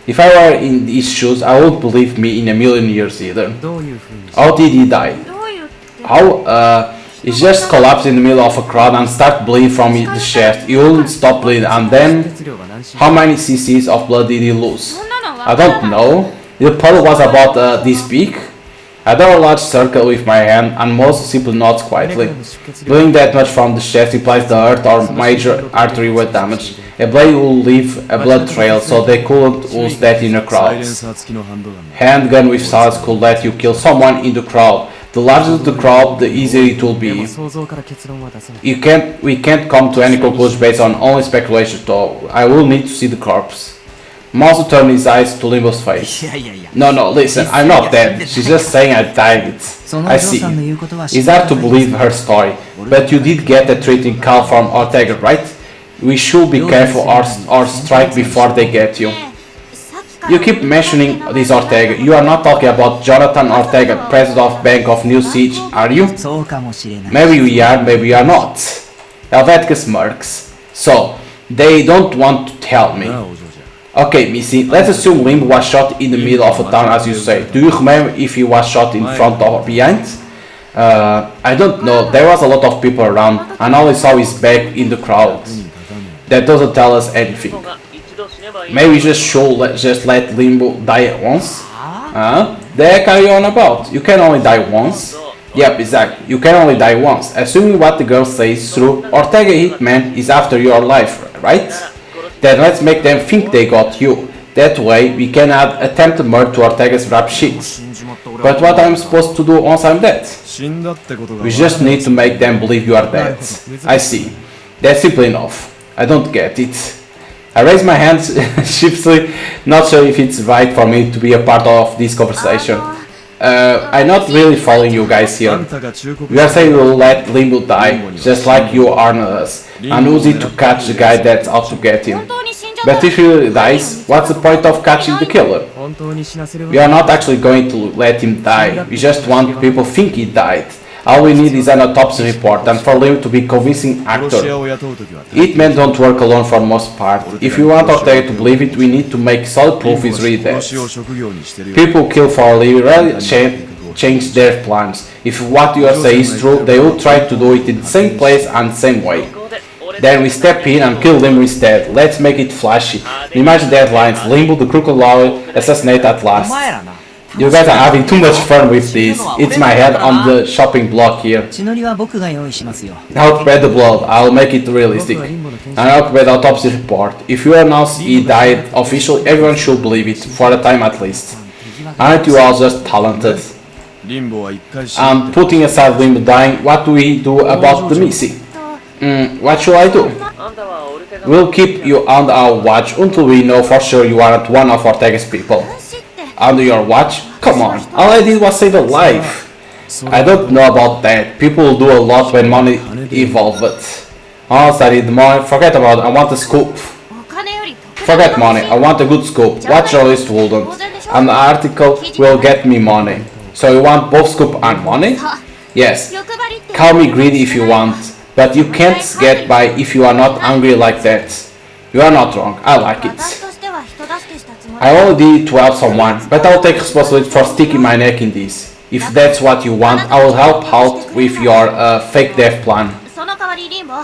If I were in these shoes, I wouldn't believe me in a million years either. どういうふうに How did he die? どういうって How, he just collapsed in the middle of a crowd and started bleeding from the chest. He wouldn't stop bleeding, and then, 血量が何し how many cc's of blood did he lose? そんなのわ I から don't ない know. The puddle was about this big. I draw a large circle with my hand and most simply nods 誰か quietly. の出血量 Bleeding that much from the chest implies the heart or major artery was damaged. A blade will leave a blood trail, so they couldn't use that in a サイレン crowd. サー付きのハンドガンだ Handgun with silence could let you kill someone in the crowd. The larger the crowd, the easier it will でも be. 想像から結論は出せない We can't come to any conclusion based on only speculation though. I will need to see the corpse. Mouse turned his eyes to Limbo's face. いやいやいや No, listen, I'm not dead. She's just saying I died. その I お嬢 see. さんの言うことは It's hard to believe her story. But you did get a treating call from Ortega, right? We should be careful or strike before they get you. さっきから You keep mentioning this Ortega. You are not talking about Jonathan Ortega, president of Bank of New Siege, are you? そうかもしれない Maybe we are, maybe we are not. Helvetica smirks. So, they don't want to tell me. なあお嬢 Okay, Missy, let's assume Limbo was shot in the middle of a town as you say. Do you remember if he was shot in front or behind? I don't know, there was a lot of people around and all I saw is back in the crowd. That doesn't tell us anything. Maybe just just let Limbo die at once? The heck are you on about? You can only die once. Yep, exactly. You can only die once. Assuming what the girl says is true, Ortega Hitman is after your life, right? Then let's make them think they got you. That way, we can add attempted murder to Ortega's rap sheets. But what am I supposed to do once I'm dead? We just need to make them believe you are dead. I see. That's simple enough. I don't get it. I raise my hands sheepishly, not sure if it's right for me to be a part of this conversation. I'm not really following you guys here. We are saying we'll let Limbo die, just like you are us, and use it to catch the guy that's out to get him. But if he really dies, what's the point of catching the killer? We are not actually going to let him die, we just want people to think he died. All we need is an autopsy report and for Lim to be convincing actor. Hitmen don't work alone for most part. If you want Ortega to believe it, we need to make solid proof he's really dead. People kill for a living rarely change their plans. If what you say is true, they will try to do it in the same place and same way. Then we step in and kill Limbo instead. Let's make it flashy. Imagine the headlines, Limbo the crooked lawyer assassinate at last. You guys are having too much fun with this. It's my head on the shopping block here. I'll prepare the blood, I'll make it realistic. And I'll prepare the autopsy report. If you announce he died officially, everyone should believe it, for a time at least. Aren't you all just talented? And putting aside Limbo dying, what do we do about the missing? What should I do? We'll keep you under our watch until we know for sure you aren't one of Ortega's people. Under your watch? Come on, all I did was save a life. I don't know about that. People do a lot when money involved. Once I need money, forget about it, I want a scoop. Forget money, I want a good scoop. What journalist wouldn't? An article will get me money. So you want both scoop and money? Yes. Call me greedy if you want, but you can't get by if you are not hungry like that. You are not wrong, I like it. I only did it to help someone, but I'll take responsibility for sticking my neck in this. If that's what you want, I will help out with your fake death plan.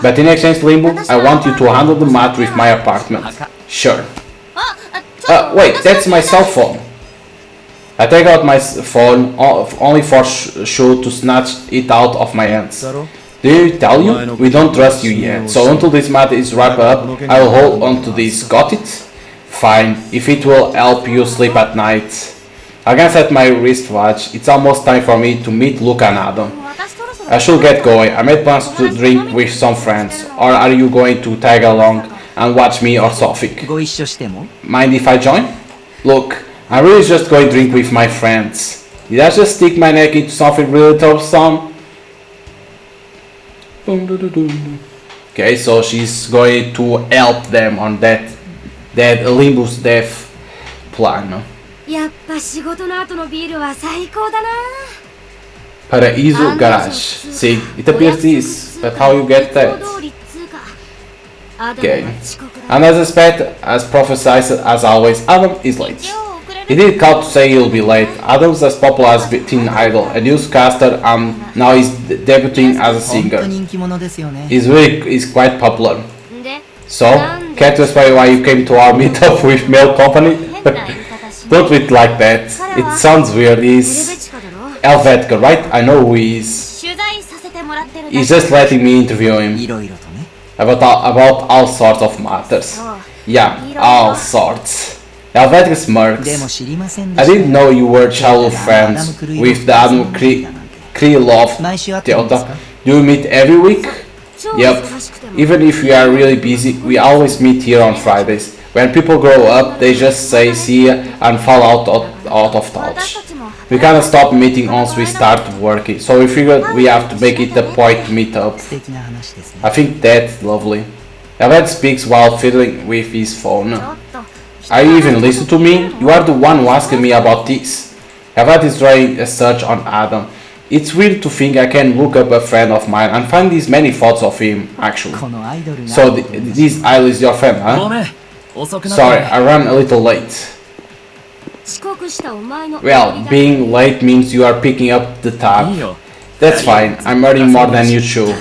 But in exchange, Limbo, I want you to handle the matter with my apartment. Sure. Wait, that's my cell phone. I take out my phone only for sure to snatch it out of my hands. Did I tell you? We don't trust you yet, so until this matter is wrapped up, I will hold on to this. Got it? Fine, if it will help you sleep at night. I can set my wristwatch. It's almost time for me to meet Luca and Adam. I should get going. I made plans to drink with some friends. Or are you going to tag along and watch me or Sofik? Mind if I join? Look, I'm really just going to drink with my friends. Did I just stick my neck into something really troublesome? Okay, so she's going to help them on that Limbo's death plan. Paraíso Garage. See, it appears this, but how you get that? Okay. And as expected, as prophesied as always, Adam is late. He did call to say he'll be late. Adam's as popular as teen idol, a newscaster, and now he's debuting as a singer. He's quite popular. So, can't you explain why you came to our meetup with male company? Don't do it like that. It sounds weird. He's Helvetica, right? I know who he is. He's just letting me interview him. About all sorts of matters. Yeah, all sorts. Helvetica smirks. I didn't know you were childhood friends with the Adam Krylov Teota. Do you meet every week? Yep. Even if we are really busy, we always meet here on Fridays. When people grow up, they just say see ya and fall out of touch. We kinda stop meeting once we start working, so we figured we have to make it a point to meet up. I think that's lovely. Elliot speaks while fiddling with his phone. Are you even listening to me? You are the one who asked me about this. Elliot is trying a search on Adam. It's weird to think I can look up a friend of mine and find these many thoughts of him, actually. So this idol is your friend, huh? Sorry, I ran a little late. 遅刻したお前の Well, being late means you are picking up the いい tab. よ That's fine, I'm earning more than you should.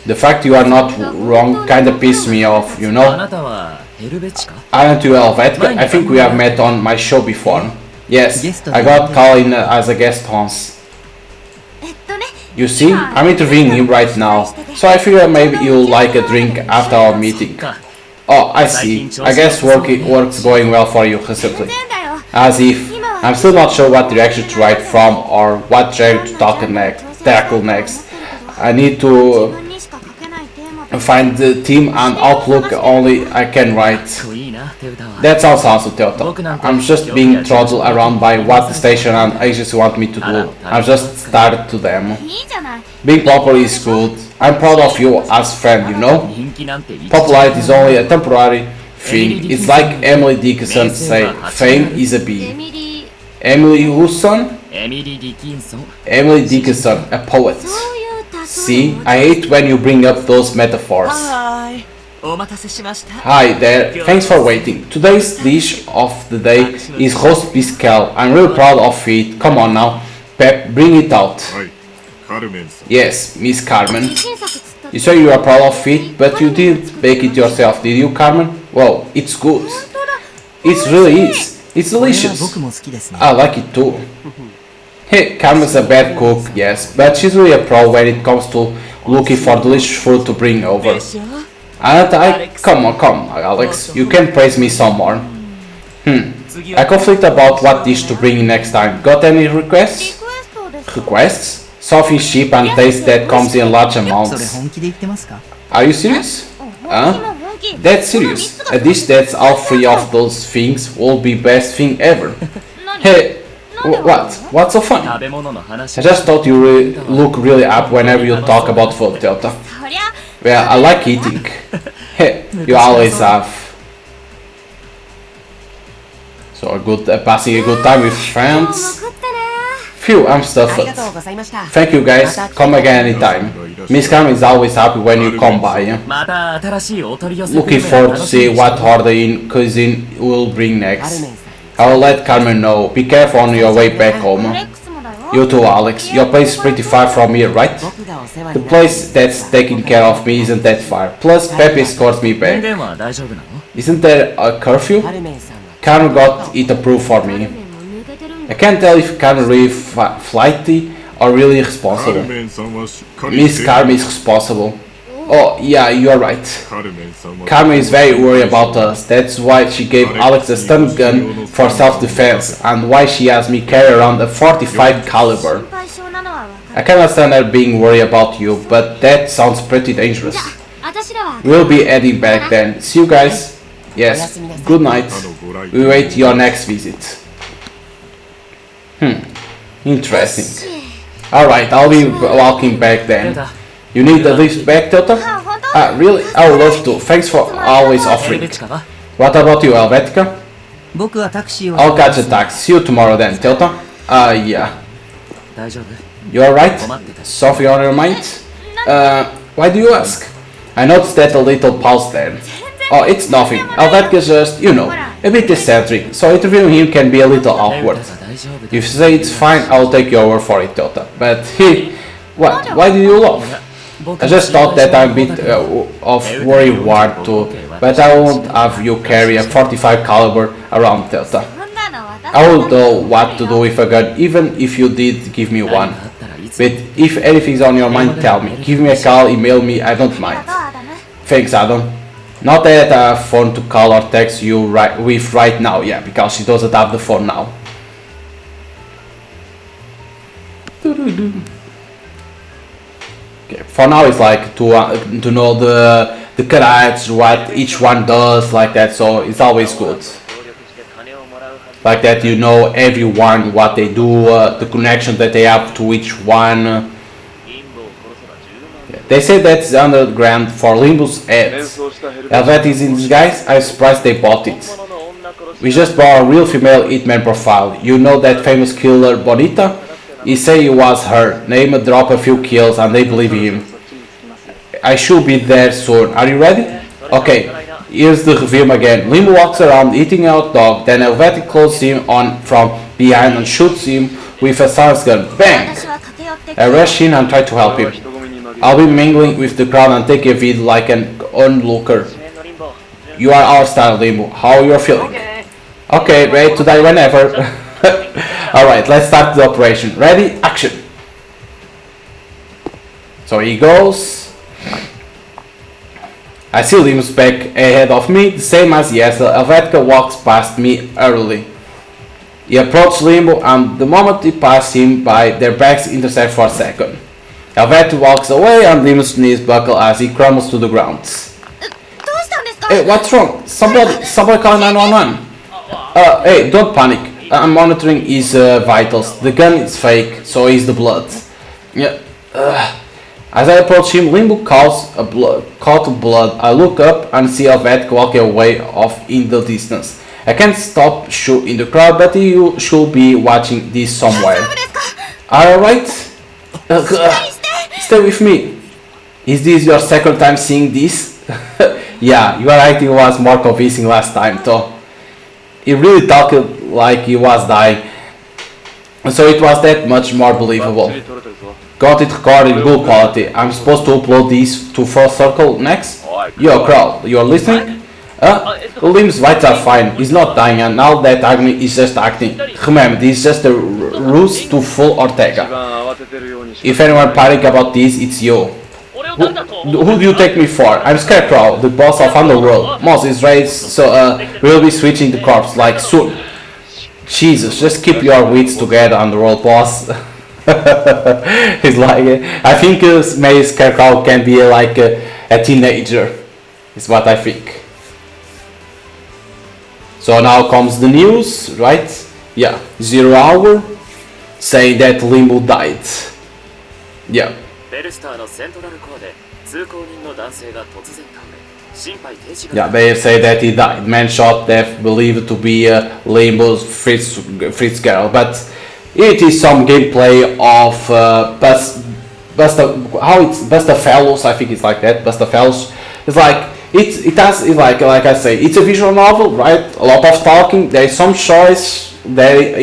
The fact you are not wrong kinda pissed me off, you あ know? なたはヘルベチか Aren't you Helvetica? I think we have met on my show before. Yes, I got called in as a guest once. えっとね You see, I'm interviewing him right now, so I figure maybe you'll like a drink after our meeting. か Oh, I see. I guess work's going well for you 全 recently. 然だよ As if I'm still not sure what direction to write from or what track to tackle next. I need 自 to 分にしか書けないテーマで find the theme and outlook only I can write. いいなテウタは That sounds awesome, Toyota. I'm just being throttled around by what the station and agency want me to do. I'm just started to them. いいじゃない Being popular is good. I'm proud of you as friend, you know? 人気なんて一 Popularity is only a temporary thing. It's like Emily Dickinson say, fame is a エ bee. ミリー Emily whose son? エミリー・ディキンソン Emily Dickinson, a poet. そういう例え See, I hate when you bring up those metaphors. はーい、お待たせしました。 Hi there, thanks for waiting. Today's dish of the day is roast biscuit. I'm really proud of it. Come on now, Pep, bring it out. はい、カルメンさん。 Yes, Miss Carmen. 自信作つった You say you are proud of it, but you didn't bake it yourself, did you, Carmen? Well, it's good. 本当だ It really is. It's これは delicious. 僕も好きですね I like it too. Hey, Carmen's a bad cook, yes, but she's really a pro when it comes to looking for delicious food to bring over. でしょ And come on, Alex, you can praise me some more. I conflict about what dish to bring next time. Got any リ requests? クエストですか Requests? Something cheap and taste that comes in large それ amounts. 本気で言ってますか Are you serious? 本気も本気 That's serious. A dish that's all three of those things will be best thing ever. 何 Hey, what? What's so 食 funny? べ物の話 I just thought you look really up whenever you talk about food, Delta. そりゃ Well, I like eating. Hey, you always have. So passing a good time with 今日も friends. 食ってね Phew, I'm あり stuffed. がとうございました。 Thank you guys. Come again anytime. Miss Carmen is always happy when you come by. また新しいお取り寄せ Looking forward to see what order in cuisine will bring カル next. メンさん。 I will let Carmen know. Be careful on your way back レ home. ックスもだよ You too, Alex. Your place is pretty far from here, right? 僕がお世話 The になる place that's taking care of me isn't that far. Plus, Pepe escorts me 電 back. 源は大丈夫なの Isn't there a curfew? カルメンさんは Carmen got it approved for カル me. メンも抜けてるん I だ can't tell if Carmen really flighty or really カル responsible. メンさんはしっかり Miss Carmen is responsible. Oh, yeah, you are right. カルメンさんは Carmen is very worried about us. That's why she gave Alex a stun gun for self-defense and why she has me carry around a 45 caliber. 心配性なのはわか I る can understand her being worried about you, but that sounds pretty dangerous. じゃあ私らは We'll be heading back then. See you guys. Yes. Good night. あのご来 We wait your next visit. Interesting. Alright, I'll be walking back テウ then. タ You need a lift back, Tota? あ本当 Ah, really? I would love to. Thanks for always ヘルベ offering. チカは What about you, Helvetica? 僕はタクシーを I'll catch a taxi. See you tomorrow then, Tota. Yeah. 大丈夫 You alright? 困ってた Something on your mind? Why do you ask? I noticed that a little pause there. Oh, it's nothing. Helvetica's just, you know, a bit eccentric, so interviewing him can be a little テウ awkward. タが大丈夫 If you say it's fine, I'll take your word for it, Tota. But what? Why did you laugh? 僕 I just thought that I'm a bit of worry ward too, but I won't have you carry a 45 caliber around, Tota. そんなの私 I won't know what to do with a gun, even if you did give me 何 one. かあったらいつ But if anything's on your mind, tell me. Give me a call, email me, I don't あり mind. がとうアダム Thanks, Adam. Not that I have phone to call or text you with right now, yeah, because she doesn't have the phone now. Okay, for now it's like to know the characters, what each one does, like that. So it's always good. Like that, you know everyone, what they do, the connection that they have to each one. They say that's the underground for Limbus ads. Helvet is in disguise. I'm surprised they bought it. We just bought a real female hitman profile. You know that famous killer Bonita? He say it was her. Name a drop a few kills and they believe him. I should be there soon. Are you ready? Okay. Here's the review again. Limbo walks around eating a hot dog, then Helvetic closes him on from behind and shoots him with a science gun. Bang! 私は駆け寄ってき I rush in and try to help him. I'll be mingling with the crowd and take a vid like an onlooker. You are our style, Limbo. How you are feeling? Okay, ready to die whenever. Alright, let's start the operation. Ready? Action! So he goes. I see Limbo's back ahead of me, the same as yesterday. Helvetica walks past me early. He approached Limbo, and the moment he passed him by, their backs intersect for a second. Helvetica walks away, and Limbo's knees buckle as he crumbles to the ground. どうしたんですか Hey, what's wrong? Somebody call 911. Hey, don't panic. I'm monitoring his vitals. The gun is fake, so is the blood. Yeah. As I approach him, Limbo calls a call to blood. I look up and see Helvetica walking away off in the distance. I can't stop in the crowd, but you should be watching this somewhere. 大丈夫ですか Alright? 何して Stay with me. Is this your second time seeing this? Yeah, your acting was more convincing last time, though. He really talked like he was dying, so it was that much more believable. Got it recorded in good quality. I'm supposed to upload these to Full Circle next? Yo, Crow, you're listening? Lim's vitals are fine. He's not dying, and now that agony is just acting. Remember, this is just a ruse to fool Ortega. If anyone panic about this, it's you. Who do you take me for? I'm Scarecrow, the boss of Underworld. Moss is ready, so we'll be switching the corpse like soon. Jesus, just keep your wits together, Underworld boss. He's like, I think maybe Scarecrow can be like a teenager. Is what I think. So now comes the news, right? Yeah, 0 hour saying that Limbo died. Yeah. ベルスターのセントラルコアで通行人の男性が突然倒れ心肺停止 Yeah, が they say that he died. Man shot death believed to be Limbo's Fritz girl, but it is some gameplay of BUSTAFELLOWS. I think it's like that. BUSTAFELLOWS. It's like it's like I say, it's a visual novel, right? A lot of talking. There is some choice there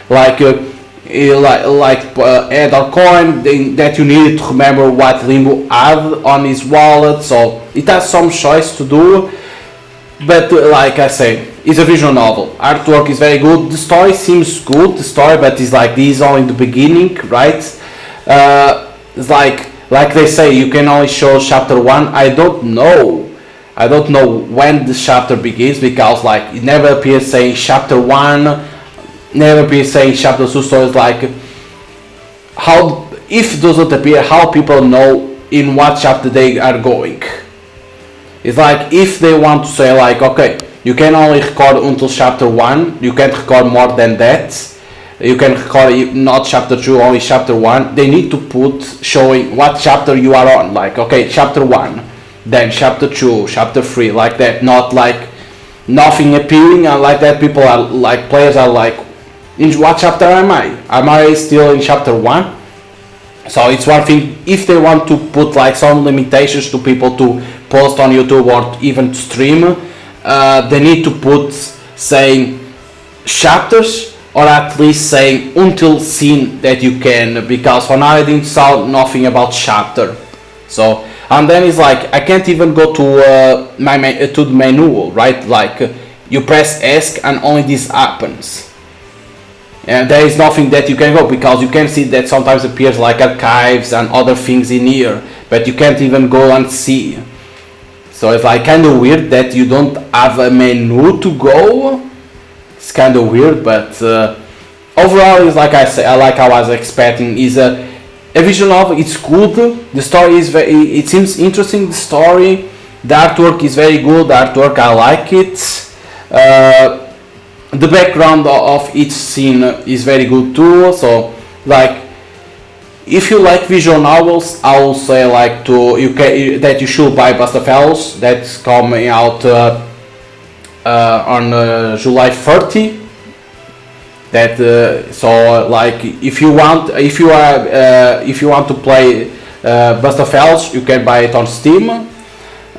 like add or coin that you need to remember what Limbo had on his wallet. So it has some choice to do. But like I say, it's a visual novel. Artwork is very good. The story seems good. The story, but it's like this is only the beginning, right? It's like they say, you can only show chapter 1. I don't know when the chapter begins, because like it never appears saying chapter 1, never appears saying chapter 2. So it's like, how, if it doesn't appear, how people know in what chapter they are going. It's like if they want to say like, okay, you can only record until chapter 1, you can't record more than that, you can record not chapter 2, only chapter 1, they need to put showing what chapter you are on, like okay, chapter 1, then chapter 2, chapter 3, like that, not like nothing appearing, and like that people are like, players are like, in what chapter am I still in chapter 1? So it's one thing, if they want to put like some limitations to people to post on YouTube or even to stream, they need to put saying chapters, or at least saying until scene that you can, because for now I didn't saw nothing about chapter. So, and then it's like I can't even go to to the menu, right? Like you press ask and only this happens. And there is nothing that you can go, because you can see that sometimes appears like archives and other things in here, but you can't even go and see. So it's like kind of weird that you don't have a menu to go. It's kind of weird, but overall it's like I say, like I was expecting, is a visual novel. It's good. The story is it seems interesting. The story, the artwork is very good. The artwork, I like it. The background of each scene is very good too. So like, if you like visual novels, I will say like that you should buy BUSTAFELLOWS. That's coming out on July 30. That so like if you want to play BUSTAFELLOWS, you can buy it on Steam.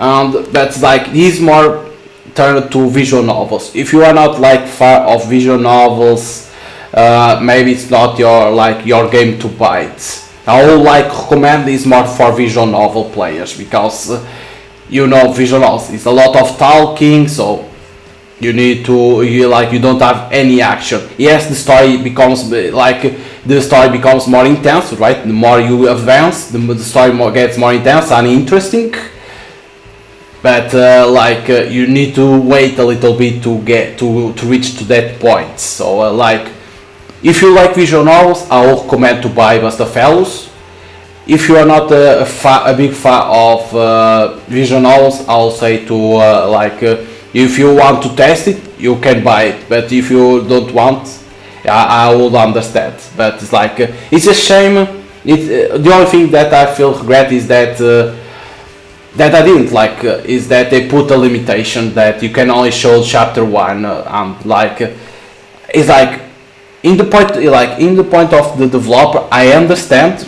and that's like these more turned to visual novels. If you are not like fan of visual novels, maybe it's not your game to buy it. I would like recommend this more for visual novel players because visual novels is a lot of talking, so you don't have any action. Yes, the story becomes more intense, right? The more you advance, the story gets more intense and interesting. But you need to wait a little bit to get to reach to that point. So if you like visual novels, I will recommend to buy BUSTAFELLOWS. If you are not a big fan of visual novels, I'll say to if you want to test it, you can buy it. But if you don't want, I would understand. But it's it's a shame. The only thing that I feel regret is that I didn't like is that they put a limitation that you can only show chapter 1 and it's in the point of the developer. I understand.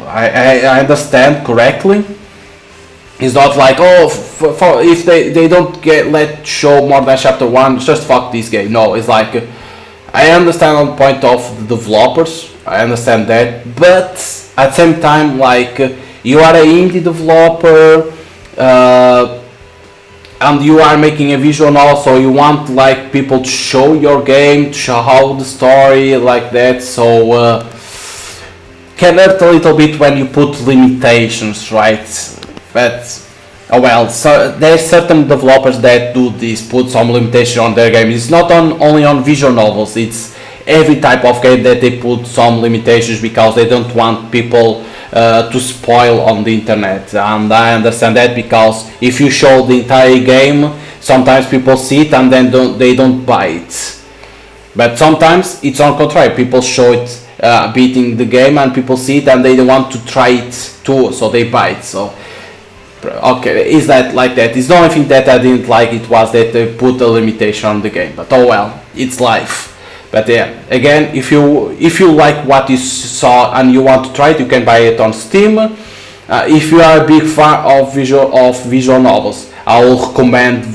I understand correctly. It's not if they don't let show more than chapter 1, just fuck this game. No, it's I understand on the point of the developers. I understand that, but at the same time, you are an indie developer. And you are making a visual novel, so you want people to show your game, to show how the story that. So can hurt a little bit when you put limitations, right? But so there's certain developers that do this, put some limitation on their game. It's not only on visual novels. It's every type of game that they put some limitations because they don't want people to spoil on the internet. And I understand that because if you show the entire game, sometimes people see it and then they don't buy it. But sometimes it's on contrary. People show it beating the game and people see it and they want to try it too, so they buy it. So okay, is that like that? It's the only thing that I didn't like. It was that they put a limitation on the game. But oh well, it's life. But yeah, again, if you like what you saw and you want to try it, you can buy it on Steam. If you are a big fan of visual novels, I will recommend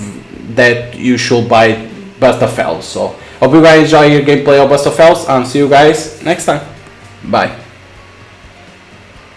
that you should buy BUSTAFELLOWS. So hope you guys enjoy your gameplay of BUSTAFELLOWS and see you guys next time. Bye.